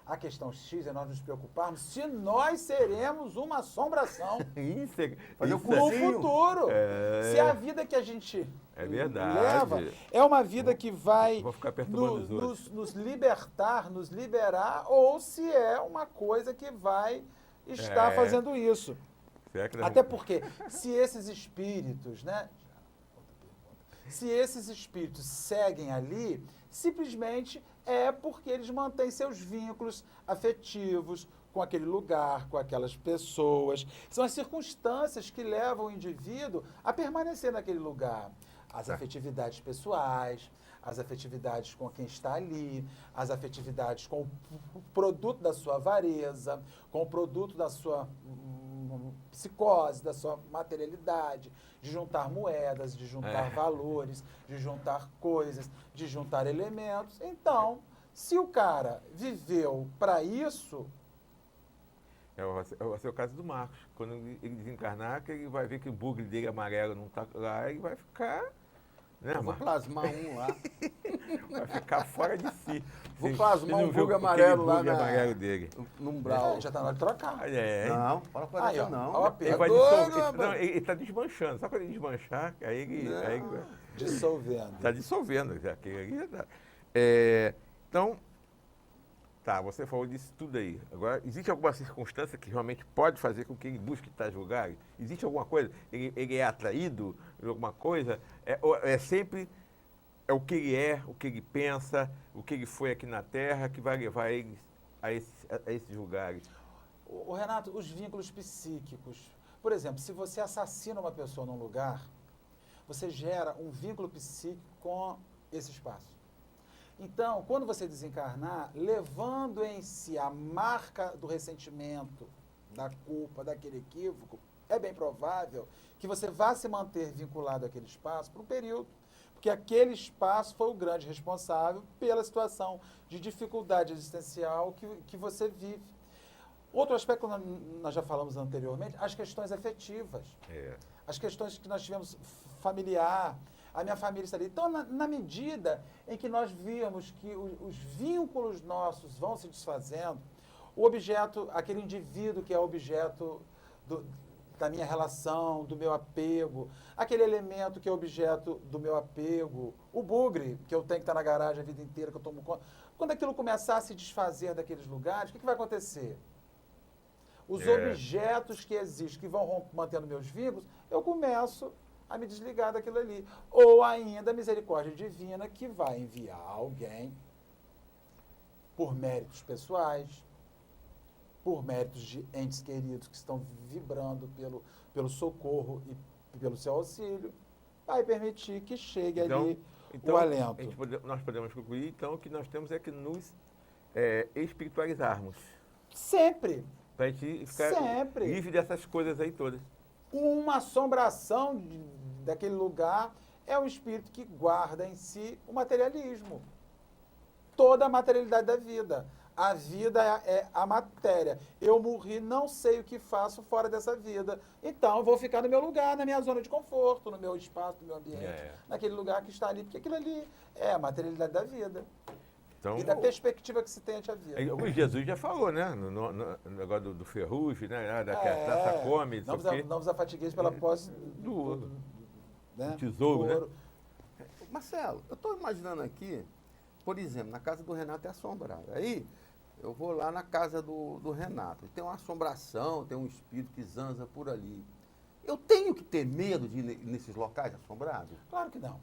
Speaker 5: A questão X é nós nos preocuparmos se nós seremos uma assombração
Speaker 6: Fazer o
Speaker 5: no
Speaker 6: cursinho.
Speaker 5: futuro.
Speaker 4: É.
Speaker 5: Se a vida que a gente
Speaker 4: verdade.
Speaker 5: leva é uma vida que vai
Speaker 4: Vou ficar perturbando os outros.
Speaker 5: nos libertar, nos liberar, ou se é uma coisa que vai estar fazendo isso.
Speaker 4: Será que nós
Speaker 5: Até
Speaker 4: vamos-
Speaker 5: porque, se esses espíritos, né? Se esses espíritos seguem ali, simplesmente é porque eles mantêm seus vínculos afetivos com aquele lugar, com aquelas pessoas. São as circunstâncias que levam o indivíduo a permanecer naquele lugar. As afetividades pessoais, as afetividades com quem está ali, as afetividades com o produto da sua avareza, com o produto da sua psicose, da sua materialidade, de juntar moedas, de juntar valores, de juntar coisas, de juntar elementos. Então, se o cara viveu para isso,
Speaker 4: vai ser o caso do Marcos. Quando ele desencarnar, que ele vai ver que o bugre dele amarelo não está lá, ele vai ficar, né,
Speaker 6: Eu vou
Speaker 4: Marcos?
Speaker 6: plasmar um lá.
Speaker 4: Vai ficar fora de si.
Speaker 6: Vou
Speaker 4: Se-
Speaker 6: plasmar
Speaker 4: se não
Speaker 6: um
Speaker 4: viu
Speaker 6: bugre
Speaker 4: aquele
Speaker 6: amarelo lá
Speaker 4: bugre
Speaker 6: na-
Speaker 4: amarelo dele.
Speaker 6: No umbral.
Speaker 5: já está na hora de trocar.
Speaker 6: Não, fala pra
Speaker 5: Aí,
Speaker 6: isso
Speaker 5: ó,
Speaker 6: não.
Speaker 5: ó,
Speaker 4: Ele vai
Speaker 6: doido,
Speaker 4: dissolver.
Speaker 6: rapaz.
Speaker 4: Não, ele está desmanchando. Só quando ele desmanchar, aí ele
Speaker 5: Dissolvendo.
Speaker 4: está dissolvendo. Já, aquele ali já tá. Então, tá, você falou disso tudo aí. Agora, existe alguma circunstância que realmente pode fazer com que ele busque tais lugares? Existe alguma coisa? Ele é atraído por alguma coisa? Ou é sempre o que ele é, o que ele pensa, o que ele foi aqui na Terra que vai levar ele a esses lugares?
Speaker 5: O Renato, os vínculos psíquicos. Por exemplo, se você assassina uma pessoa num lugar, você gera um vínculo psíquico com esse espaço. Então, quando você desencarnar, levando em si a marca do ressentimento, da culpa, daquele equívoco, é bem provável que você vá se manter vinculado àquele espaço por um período, porque aquele espaço foi o grande responsável pela situação de dificuldade existencial que você vive. Outro aspecto que nós já falamos anteriormente, as questões afetivas. As questões que nós tivemos familiar, a minha família está ali. Então, na medida em que nós vimos que os vínculos nossos vão se desfazendo, o objeto, aquele indivíduo que é objeto da minha relação, do meu apego, aquele elemento que é objeto do meu apego, o bugre, que eu tenho que estar na garagem a vida inteira, que eu tomo conta. Quando aquilo começar a se desfazer daqueles lugares, o que vai acontecer? Os objetos que existem, que vão mantendo meus vínculos, eu começo a me desligar daquilo ali. Ou ainda a misericórdia divina que vai enviar alguém por méritos pessoais, por méritos de entes queridos que estão vibrando pelo socorro e pelo seu auxílio, vai permitir que chegue ali o alento.
Speaker 4: Nós podemos concluir, então, que nós temos é que nos espiritualizarmos.
Speaker 5: Sempre.
Speaker 4: Para a gente ficar
Speaker 5: Sempre.
Speaker 4: livre dessas coisas aí todas.
Speaker 5: Uma assombração daquele lugar é o espírito que guarda em si o materialismo. Toda a materialidade da vida. A vida é a matéria. Eu morri, não sei o que faço fora dessa vida. Então, eu vou ficar no meu lugar, na minha zona de conforto, no meu espaço, no meu ambiente, naquele lugar que está ali, porque aquilo ali é a materialidade da vida.
Speaker 4: Então,
Speaker 5: E da perspectiva que se tem ante a vida.
Speaker 4: o Jesus já falou, né? No negócio do ferrugem, né? Da taça come,
Speaker 5: Não vos afatigueis pela posse
Speaker 4: do
Speaker 5: né?
Speaker 4: tesouro,
Speaker 5: do
Speaker 4: né?
Speaker 5: ouro.
Speaker 6: Marcelo, eu estou imaginando aqui, por exemplo, na casa do Renato é assombrada. Aí eu vou lá na casa do Renato, tem uma assombração, tem um espírito que zanza por ali. Eu tenho que ter medo de ir nesses locais assombrados?
Speaker 5: Claro que não.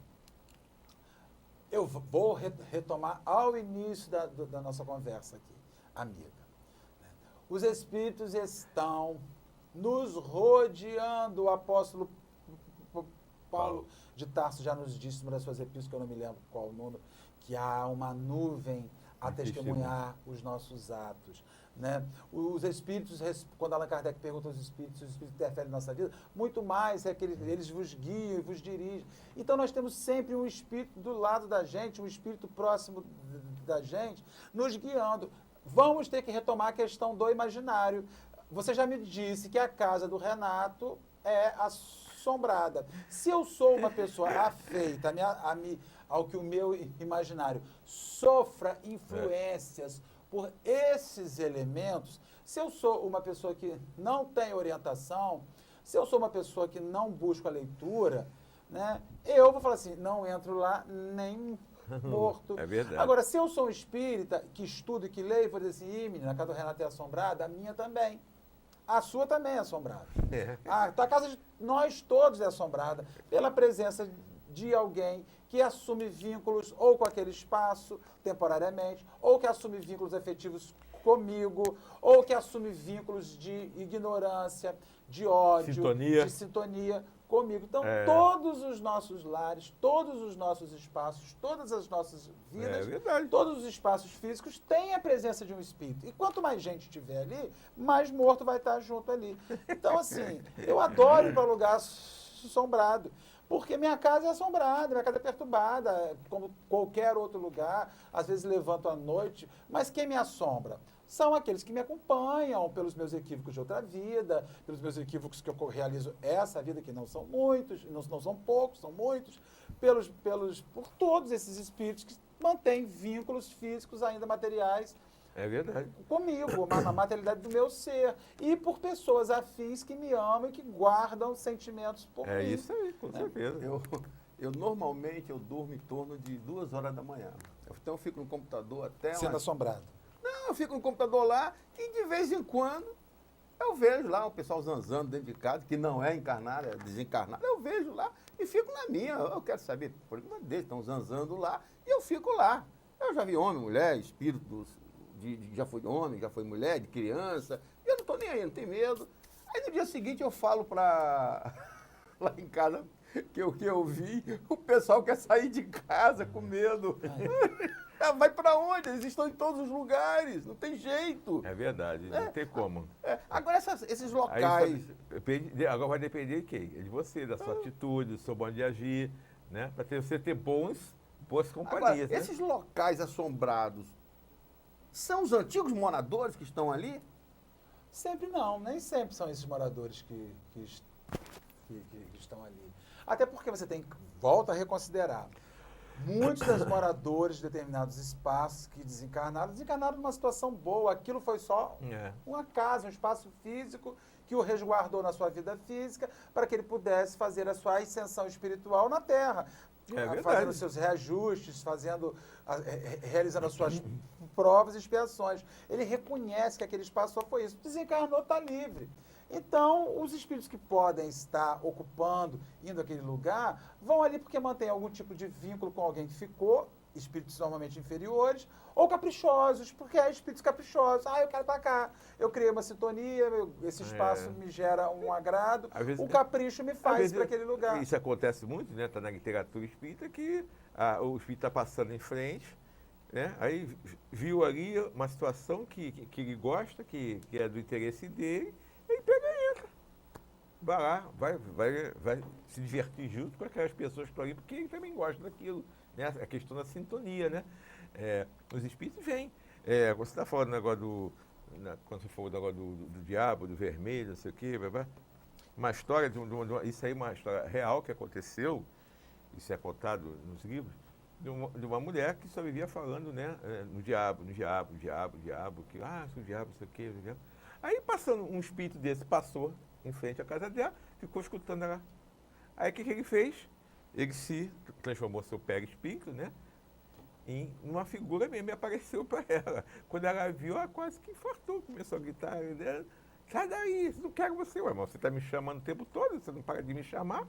Speaker 5: Eu vou retomar ao início da nossa conversa aqui, amiga. Os espíritos estão nos rodeando. O apóstolo Paulo de Tarso já nos disse numa das suas epístolas, que eu não me lembro qual o número, que há uma nuvem a testemunhar os nossos atos. Né? Os espíritos, quando Allan Kardec pergunta aos espíritos, os espíritos interferem na nossa vida, muito mais é que eles vos guiam, vos dirigem. Então nós temos sempre um espírito do lado da gente, um espírito próximo da gente, nos guiando. Vamos ter que retomar a questão do imaginário. Você já me disse que a casa do Renato é assombrada. Se eu sou uma pessoa afeita ao que o meu imaginário sofra influências por esses elementos, se eu sou uma pessoa que não tem orientação, se eu sou uma pessoa que não busca a leitura, né, eu vou falar assim, não entro lá nem morto.
Speaker 4: É verdade.
Speaker 5: Agora, se eu sou um espírita que estudo e que leio, vou dizer assim, menina, a casa do Renato é assombrada, a minha também. A sua também é assombrada. A casa de nós todos é assombrada pela presença de alguém que assume vínculos ou com aquele espaço temporariamente, ou que assume vínculos afetivos comigo, ou que assume vínculos de ignorância, de ódio, de sintonia comigo. Então, todos os nossos lares, todos os nossos espaços, todas as nossas vidas, todos os espaços físicos têm a presença de um espírito. E quanto mais gente tiver ali, mais morto vai estar junto ali. Então, assim, eu adoro ir para lugar assombrado. Porque minha casa é assombrada, minha casa é perturbada, como qualquer outro lugar. Às vezes levanto à noite, mas quem me assombra? São aqueles que me acompanham pelos meus equívocos de outra vida, pelos meus equívocos que eu realizo essa vida, que não são muitos, não são poucos, são muitos, por todos esses espíritos que mantêm vínculos físicos ainda materiais.
Speaker 4: É verdade.
Speaker 5: Comigo, na materialidade do meu ser. E por pessoas afins que me amam e que guardam sentimentos por mim.
Speaker 4: É isso aí, com certeza.
Speaker 6: Eu normalmente durmo em torno de 2 horas da manhã. Então eu fico no computador até...
Speaker 5: Sendo assombrado.
Speaker 6: Não, eu fico no computador lá e de vez em quando eu vejo lá o pessoal zanzando dentro de casa, que não é encarnado, é desencarnado. Eu vejo lá e fico na minha. Eu quero saber, por que deles estão zanzando lá e eu fico lá. Eu já vi homem, mulher, espíritos... já foi homem, já foi mulher, de criança, eu não estou nem aí, não tenho medo. Aí no dia seguinte eu falo para lá em casa que eu vi, o pessoal quer sair de casa com medo. Vai para onde? Eles estão em todos os lugares, não tem jeito.
Speaker 4: É verdade, não tem como.
Speaker 6: Agora esses locais...
Speaker 4: Agora vai depender de quem? De você, da sua atitude, do seu modo de agir, né? Para você ter boas companhias.
Speaker 6: Agora, esses locais assombrados, são os antigos moradores que estão ali?
Speaker 5: Sempre não, nem sempre são esses moradores que estão ali. Até porque você volta a reconsiderar. Muitos dos moradores de determinados espaços que desencarnaram numa situação boa. Aquilo foi só uma casa, um espaço físico que o resguardou na sua vida física para que ele pudesse fazer a sua ascensão espiritual na Terra. Fazendo seus reajustes, realizando as suas provas e expiações. Ele reconhece que aquele espaço só foi isso. Desencarnou, está livre. Então, os espíritos que podem estar ocupando, indo àquele lugar, vão ali porque mantém algum tipo de vínculo com alguém que ficou, espíritos normalmente inferiores, ou caprichosos, porque é espíritos caprichosos. Eu quero ir para cá. Eu criei uma sintonia, esse espaço me gera um agrado, o capricho me faz para aquele lugar.
Speaker 4: Isso acontece muito, né? Está na literatura espírita, que o espírito está passando em frente, né? Aí viu ali uma situação que ele gosta, que é do interesse dele, ele pega e entra. Vai lá, vai se divertir junto com aquelas pessoas que estão ali, porque ele também gosta daquilo, né? A questão da sintonia, né? Os espíritos vêm. Você está falando agora quando você falou agora do diabo, do vermelho, não sei o quê, uma história, isso aí é uma história real que aconteceu, isso é contado nos livros, de uma mulher que só vivia falando, né, no diabo, que o diabo, não sei o quê, o diabo. Aí passando um espírito desse, passou em frente à casa dela, ficou escutando ela. Aí o que ele fez? Ele se transformou seu perispírito, né, em uma figura mesmo, e apareceu para ela. Quando ela viu, ela quase que infartou, começou a gritar, sai daí, não quero você. Ué, mas você está me chamando o tempo todo, você não para de me chamar.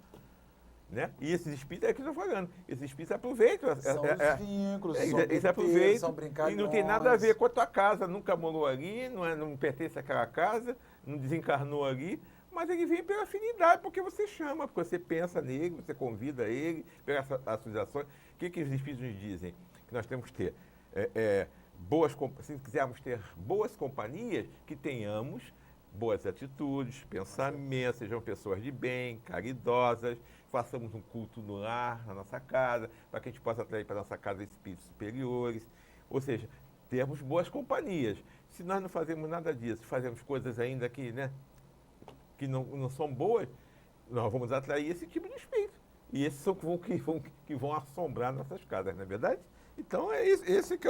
Speaker 4: Né? E esses espíritos é que eu estou falando. Esses espíritos aproveitam.
Speaker 5: São os vínculos, são
Speaker 4: Eles
Speaker 5: BTs,
Speaker 4: aproveitam
Speaker 5: são brincalhões.
Speaker 4: e não tem nada a ver com a tua casa. Nunca morou ali, não pertence àquela casa, não desencarnou ali. Mas ele vem pela afinidade, porque você chama, porque você pensa nele, você convida ele, pelas associações. O que os espíritos nos dizem? Que nós temos que ter se quisermos ter boas companhias, que tenhamos boas atitudes, pensamentos, sejam pessoas de bem, caridosas, façamos um culto no lar, na nossa casa, para que a gente possa atrair para a nossa casa espíritos superiores. Ou seja, termos boas companhias. Se nós não fazemos nada disso, fazemos coisas ainda que, né, que não são boas, nós vamos atrair esse tipo de espírito. E esses são que vão assombrar nossas casas, não é verdade? Então, esse que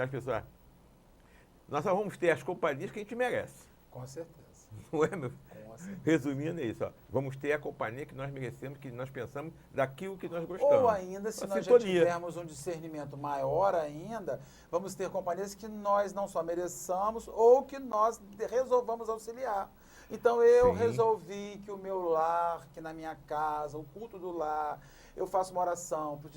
Speaker 4: as pessoas... Nós só vamos ter as companhias que a gente merece.
Speaker 5: Com certeza.
Speaker 4: Não é, meu?
Speaker 5: Com certeza.
Speaker 4: Resumindo, é isso. Ó. Vamos ter a companhia que nós merecemos, que nós pensamos daquilo que nós gostamos.
Speaker 5: Ou ainda, se nós já tivermos um discernimento maior ainda, vamos ter companhias que nós não só mereçamos ou que nós resolvamos auxiliar. Então, eu resolvi que o meu lar, que na minha casa, o culto do lar, eu faço uma oração para os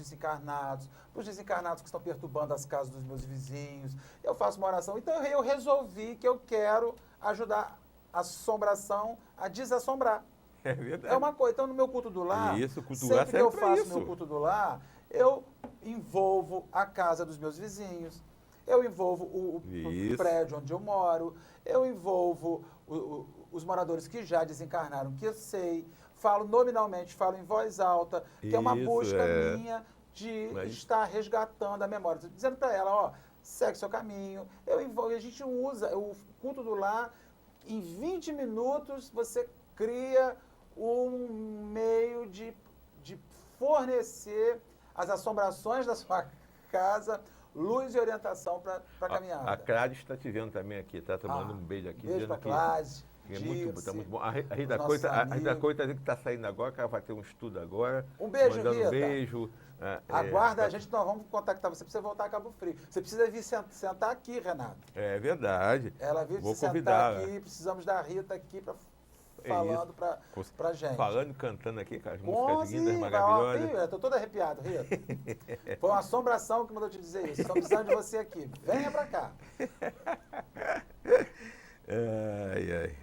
Speaker 5: desencarnados que estão perturbando as casas dos meus vizinhos, eu faço uma oração. Então, eu resolvi que eu quero ajudar a assombração a desassombrar.
Speaker 4: É verdade.
Speaker 5: É uma coisa. Então, no meu culto do lar,
Speaker 4: isso, culto do lar
Speaker 5: sempre que eu
Speaker 4: serve pra
Speaker 5: faço
Speaker 4: isso.
Speaker 5: meu culto do lar, eu envolvo a casa dos meus vizinhos, eu envolvo o prédio onde eu moro, eu envolvo os moradores que já desencarnaram, que eu sei, falo nominalmente, falo em voz alta, que é uma busca minha de estar resgatando a memória. Dizendo para ela, ó, segue seu caminho. A gente usa o culto do lar, em 20 minutos você cria um meio de fornecer as assombrações da sua casa, luz e orientação para a caminhada.
Speaker 4: A Cláudia está te vendo também aqui, está tomando um beijo aqui.
Speaker 5: Beijo para a Cláudia.
Speaker 4: É muito bom. A Rita Coita que está saindo agora, que ela vai ter um estudo agora.
Speaker 5: Um beijo,
Speaker 4: mandando
Speaker 5: Rita.
Speaker 4: Um beijo.
Speaker 5: Aguarda a gente, nós vamos contactar você para você voltar a Cabo Frio. Você precisa vir sentar aqui, Renato.
Speaker 4: É verdade.
Speaker 5: Ela veio
Speaker 4: Vou
Speaker 5: sentar aqui, precisamos da Rita aqui falando para gente.
Speaker 4: Falando e cantando aqui, com as músicas lindas, maravilhosas.
Speaker 5: Eu estou todo arrepiado, Rita. Foi uma assombração que mandou te dizer isso. Estou precisando de você aqui. Venha para cá.
Speaker 4: Ai.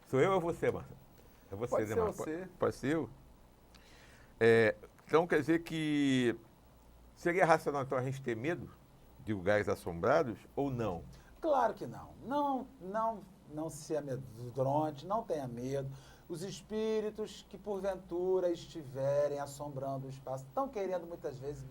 Speaker 4: Sou eu ou você, Marcelo? É você,
Speaker 6: Pode
Speaker 4: né,
Speaker 6: ser
Speaker 4: Marcelo?
Speaker 6: você.
Speaker 4: Pode ser eu? Então quer dizer que seria racional então a gente ter medo de lugares assombrados ou não?
Speaker 5: Claro que não. Não se amedronte, não tenha medo. Os espíritos que porventura estiverem assombrando o espaço estão querendo muitas vezes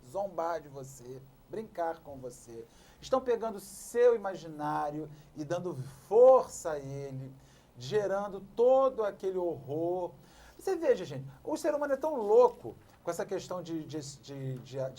Speaker 5: zombar de você, brincar com você. Estão pegando o seu imaginário e dando força a ele, gerando todo aquele horror. Você veja, gente, o ser humano é tão louco com essa questão de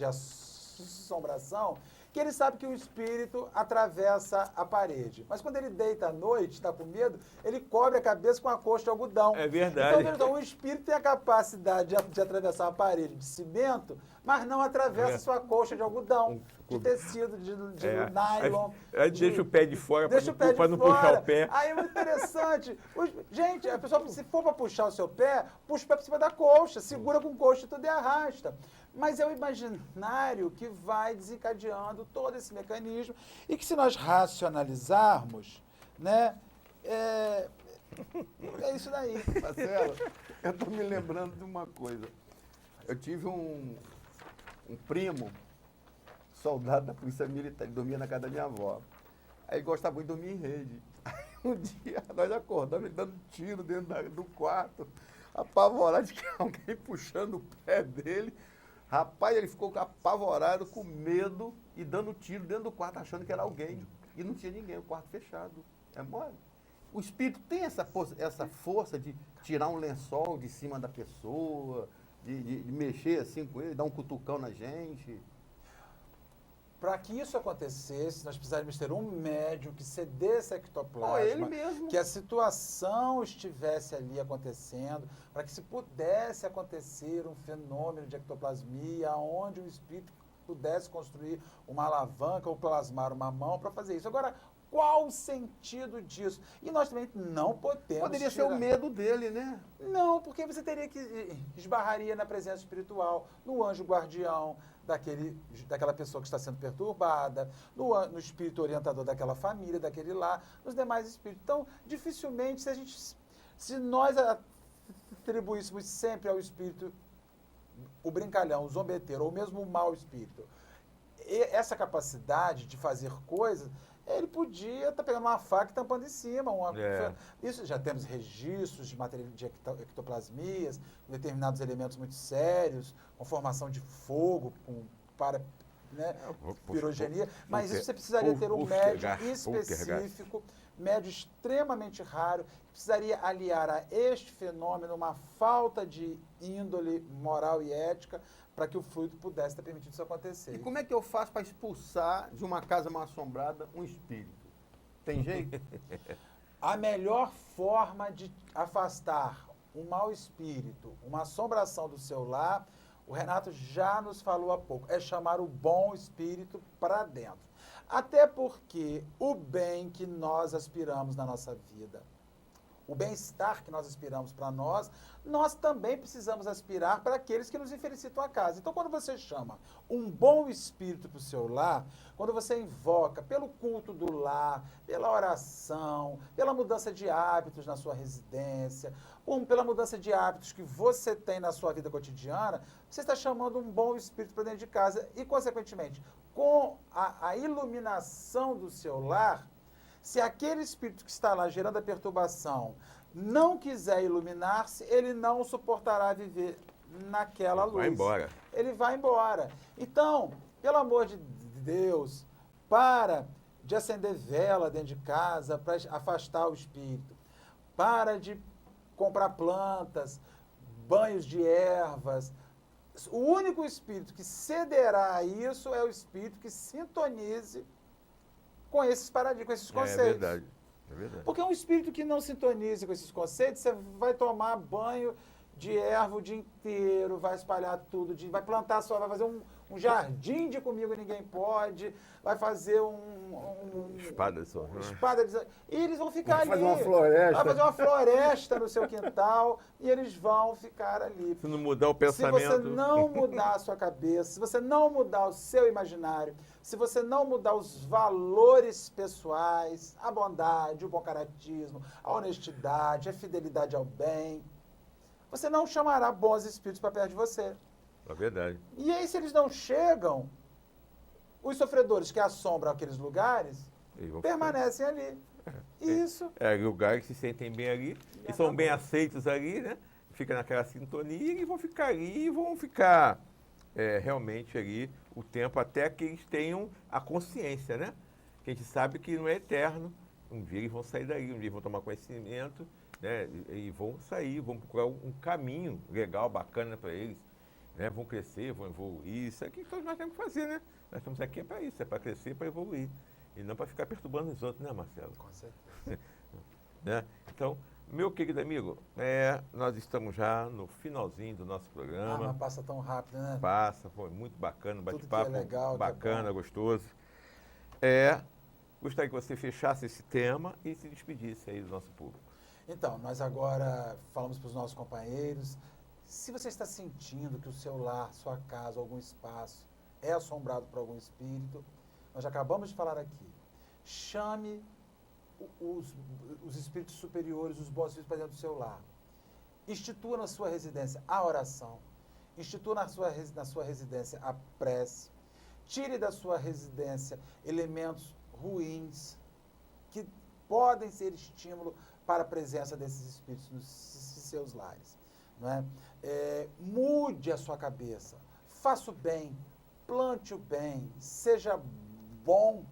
Speaker 5: assombração que ele sabe que o espírito atravessa a parede. Mas quando ele deita à noite, está com medo, ele cobre a cabeça com a coxa de algodão.
Speaker 4: É verdade.
Speaker 5: Então, o espírito tem a capacidade de atravessar a parede de cimento, mas não atravessa sua coxa de algodão, de tecido, de nylon.
Speaker 4: Aí deixa o pé de fora para não
Speaker 5: fora.
Speaker 4: puxar o pé.
Speaker 5: Aí é muito interessante. Gente, a pessoa, se for para puxar o seu pé, puxa o pé para cima da coxa, segura com coxa e tudo e arrasta. Mas é o imaginário que vai desencadeando todo esse mecanismo e que, se nós racionalizarmos, né, é isso daí.
Speaker 6: Marcelo, eu estou me lembrando de uma coisa. Eu tive um primo, soldado da Polícia Militar, ele dormia na casa da minha avó. Aí ele gostava muito de dormir em rede. Aí um dia nós acordamos, ele dando tiro dentro do quarto, apavorado de que alguém puxando o pé dele. Rapaz, ele ficou apavorado, com medo e dando tiro dentro do quarto, achando que era alguém. E não tinha ninguém, o quarto fechado. É mole. O espírito tem essa força de tirar um lençol de cima da pessoa, de mexer assim com ele, dar um cutucão na gente.
Speaker 5: Para que isso acontecesse, nós precisaríamos ter um médium que cedesse ectoplasma,
Speaker 6: ele mesmo.
Speaker 5: que a situação estivesse ali acontecendo, para que se pudesse acontecer um fenômeno de ectoplasmia, onde o espírito pudesse construir uma alavanca ou plasmar uma mão para fazer isso. Agora, qual o sentido disso? E nós também não podemos
Speaker 6: Poderia ser o medo dele, né?
Speaker 5: Não, porque você teria que esbarraria na presença espiritual, no anjo guardião daquela pessoa que está sendo perturbada, no espírito orientador daquela família, daquele lar, nos demais espíritos. Então, dificilmente, se nós atribuíssemos sempre ao espírito o brincalhão, o zombeteiro, ou mesmo o mau espírito, essa capacidade de fazer coisas, ele podia estar pegando uma faca e tampando em cima. Isso já temos registros de ectoplasmias, determinados elementos muito sérios, com formação de fogo, pirogenia, mas isso você precisaria ter um médio específico, médio extremamente raro, precisaria aliar a este fenômeno uma falta de índole moral e ética para que o fluido pudesse ter permitido isso acontecer.
Speaker 6: E como é que eu faço para expulsar de uma casa mal assombrada um espírito? Tem jeito?
Speaker 5: A melhor forma de afastar um mau espírito, uma assombração do seu lar, o Renato já nos falou há pouco, é chamar o bom espírito para dentro. Até porque o bem que nós aspiramos na nossa vida, o bem-estar que nós aspiramos para nós também precisamos aspirar para aqueles que nos infelicitam a casa. Então, quando você chama um bom espírito para o seu lar, quando você invoca pelo culto do lar, pela oração, pela mudança de hábitos na sua residência, pela mudança de hábitos que você tem na sua vida cotidiana, você está chamando um bom espírito para dentro de casa e, consequentemente, com a iluminação do seu lar, se aquele espírito que está lá gerando a perturbação não quiser iluminar-se, ele não suportará viver naquela luz.
Speaker 4: Vai embora.
Speaker 5: Ele vai embora. Então, pelo amor de Deus, para de acender vela dentro de casa para afastar o espírito. Para de comprar plantas, banhos de ervas. O único espírito que cederá a isso é o espírito que sintonize com esses paradigmas, com esses conceitos.
Speaker 4: É verdade. É verdade.
Speaker 5: Porque um espírito que não sintonize com esses conceitos, você vai tomar banho de erva o dia inteiro, vai espalhar tudo, vai plantar só, vai fazer um jardim de comigo ninguém pode, vai fazer
Speaker 4: espada de só.
Speaker 5: Espada de E eles vão ficar ali.
Speaker 6: Vai fazer uma floresta.
Speaker 5: Vai fazer uma floresta no seu quintal e eles vão ficar ali.
Speaker 4: Se não mudar o pensamento...
Speaker 5: Se você não mudar a sua cabeça, se você não mudar o seu imaginário, se você não mudar os valores pessoais, a bondade, o bom caratismo, a honestidade, a fidelidade ao bem, você não chamará bons espíritos para perto de você.
Speaker 4: É verdade.
Speaker 5: E aí, se eles não chegam, os sofredores que assombram aqueles lugares permanecem ali. Isso.
Speaker 4: É lugares que se sentem bem ali, e são bem aceitos ali, né? Fica naquela sintonia e vão ficar ali e vão ficar realmente ali o tempo até que eles tenham a consciência, né? Que a gente sabe que não é eterno. Um dia eles vão sair dali, um dia vão tomar conhecimento, né? E vão sair, vão procurar um caminho legal, bacana para eles. Né? Vão crescer, vão evoluir. Isso aqui que nós temos que fazer, né? Nós estamos aqui para isso, é para crescer, para evoluir. E não para ficar perturbando os outros, né, Marcelo?
Speaker 5: Com certeza.
Speaker 4: Né? Então, meu querido amigo, nós estamos já no finalzinho do nosso programa.
Speaker 5: Mas passa tão rápido, né?
Speaker 4: Passa, foi muito bacana, bate-papo
Speaker 5: legal,
Speaker 4: bacana, gostoso. Gostaria que você fechasse esse tema e se despedisse aí do nosso público.
Speaker 5: Então, nós agora falamos para os nossos companheiros, se você está sentindo que o seu lar, sua casa, algum espaço é assombrado por algum espírito, nós já acabamos de falar aqui, chame os espíritos superiores, os bons espíritos para dentro do seu lar. Institua na sua residência a oração, institua na sua residência a prece, tire da sua residência elementos ruins que podem ser estímulo para a presença desses espíritos nos seus lares. Não é? Mude a sua cabeça, faça o bem, plante o bem, seja bom,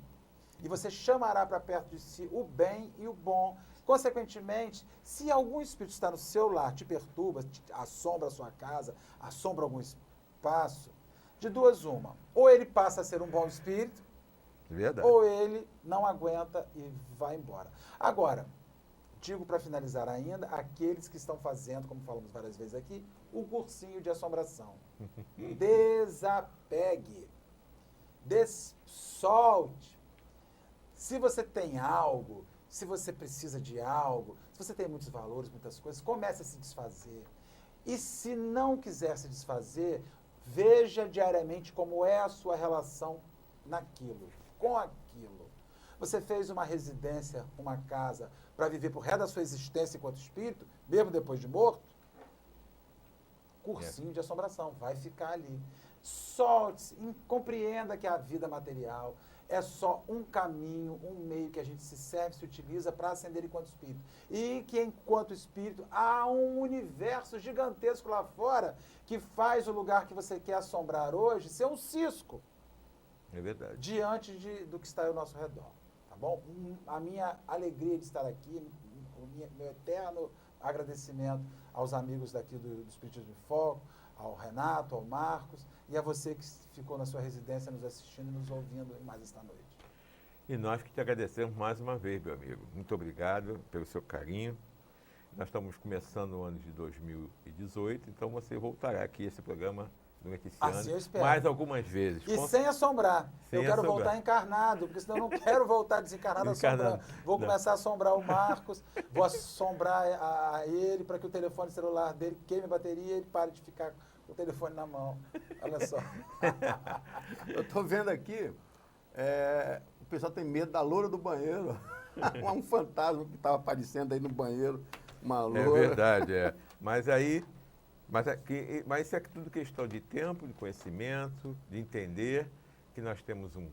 Speaker 5: e você chamará para perto de si o bem e o bom. Consequentemente, se algum espírito está no seu lar, te perturba, assombra a sua casa, assombra algum espaço, de duas uma, ou ele passa a ser um bom espírito,
Speaker 4: Verdade.
Speaker 5: ou ele não aguenta e vai embora. Agora, digo para finalizar ainda, aqueles que estão fazendo, como falamos várias vezes aqui, o cursinho de assombração. Desapegue, solte, Se você tem algo, se você precisa de algo, se você tem muitos valores, muitas coisas, comece a se desfazer. E se não quiser se desfazer, veja diariamente como é a sua relação naquilo, com aquilo. Você fez uma residência, uma casa, para viver pro resto da sua existência enquanto espírito, mesmo depois de morto? Cursinho de assombração, vai ficar ali. Solte-se, compreenda que a vida material é só um caminho, um meio que a gente se serve, se utiliza para ascender enquanto espírito. E que enquanto espírito há um universo gigantesco lá fora que faz o lugar que você quer assombrar hoje ser um cisco.
Speaker 4: É verdade.
Speaker 5: Diante do que está ao nosso redor. Tá bom? A minha alegria de estar aqui, meu eterno agradecimento aos amigos daqui do Espiritismo em Foco, ao Renato, ao Marcos e a você que ficou na sua residência nos assistindo e nos ouvindo mais esta noite.
Speaker 4: E nós que te agradecemos mais uma vez, meu amigo. Muito obrigado pelo seu carinho. Nós estamos começando o ano de 2018, então você voltará aqui a esse programa durante esse
Speaker 5: Assim eu
Speaker 4: ano
Speaker 5: espero.
Speaker 4: mais algumas vezes.
Speaker 5: E sem assombrar.
Speaker 4: Sem
Speaker 5: eu quero
Speaker 4: assombrar.
Speaker 5: voltar encarnado, porque senão eu não quero voltar desencarnado assombrando. Vou
Speaker 4: Não.
Speaker 5: começar a assombrar o Marcos, vou assombrar a ele para que o telefone celular dele queime a bateria e ele pare de ficar com o telefone na mão. Olha só.
Speaker 6: Eu estou vendo aqui, o pessoal tem medo da loura do banheiro. Um fantasma que estava aparecendo aí no banheiro, uma loura.
Speaker 4: É verdade, é. Mas isso é tudo questão de tempo, de conhecimento, de entender que nós temos um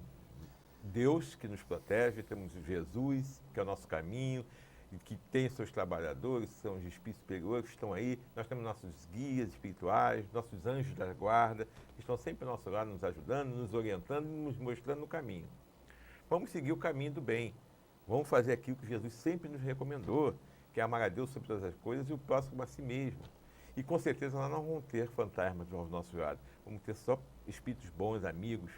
Speaker 4: Deus que nos protege, temos Jesus, que é o nosso caminho, e que tem seus trabalhadores, são os espíritos superiores que estão aí. Nós temos nossos guias espirituais, nossos anjos da guarda, que estão sempre ao nosso lado, nos ajudando, nos orientando, nos mostrando o caminho. Vamos seguir o caminho do bem. Vamos fazer aquilo que Jesus sempre nos recomendou, que é amar a Deus sobre todas as coisas e o próximo a si mesmo. E com certeza nós não vamos ter fantasmas aos nossos lados. Vamos ter só espíritos bons, amigos,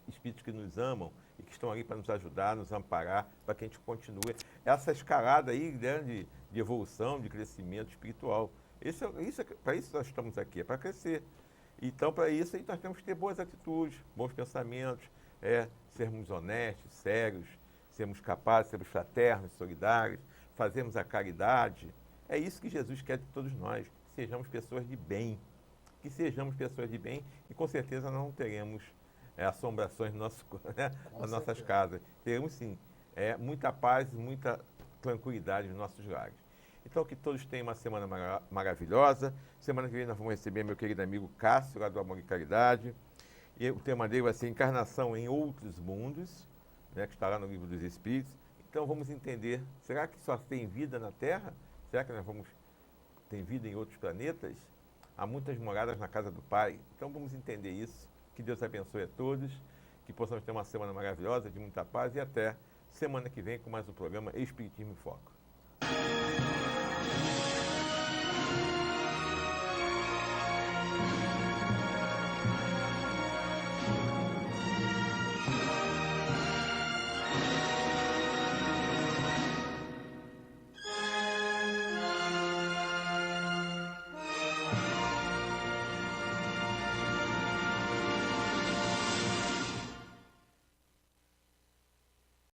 Speaker 4: espíritos que nos amam e que estão ali para nos ajudar, nos amparar, para que a gente continue essa escalada aí, né, de evolução, de crescimento espiritual. Para isso nós estamos aqui, é para crescer. Então, para isso, aí nós temos que ter boas atitudes, bons pensamentos, sermos honestos, sérios, sermos capazes, sermos fraternos, solidários, fazermos a caridade. É isso que Jesus quer de todos nós, que sejamos pessoas de bem. Que sejamos pessoas de bem e com certeza não teremos assombrações nas nossas casas. Teremos sim muita paz e muita tranquilidade nos nossos lares. Então que todos tenham uma semana maravilhosa. Semana que vem nós vamos receber meu querido amigo Cássio, lá do Amor e Caridade. E o tema dele vai ser Encarnação em Outros Mundos, né, que está lá no Livro dos Espíritos. Então vamos entender, será que só tem vida na Terra? Será que nós ter vida em outros planetas? Há muitas moradas na casa do Pai. Então vamos entender isso. Que Deus abençoe a todos. Que possamos ter uma semana maravilhosa, de muita paz. E até semana que vem com mais um programa Espiritismo em Foco.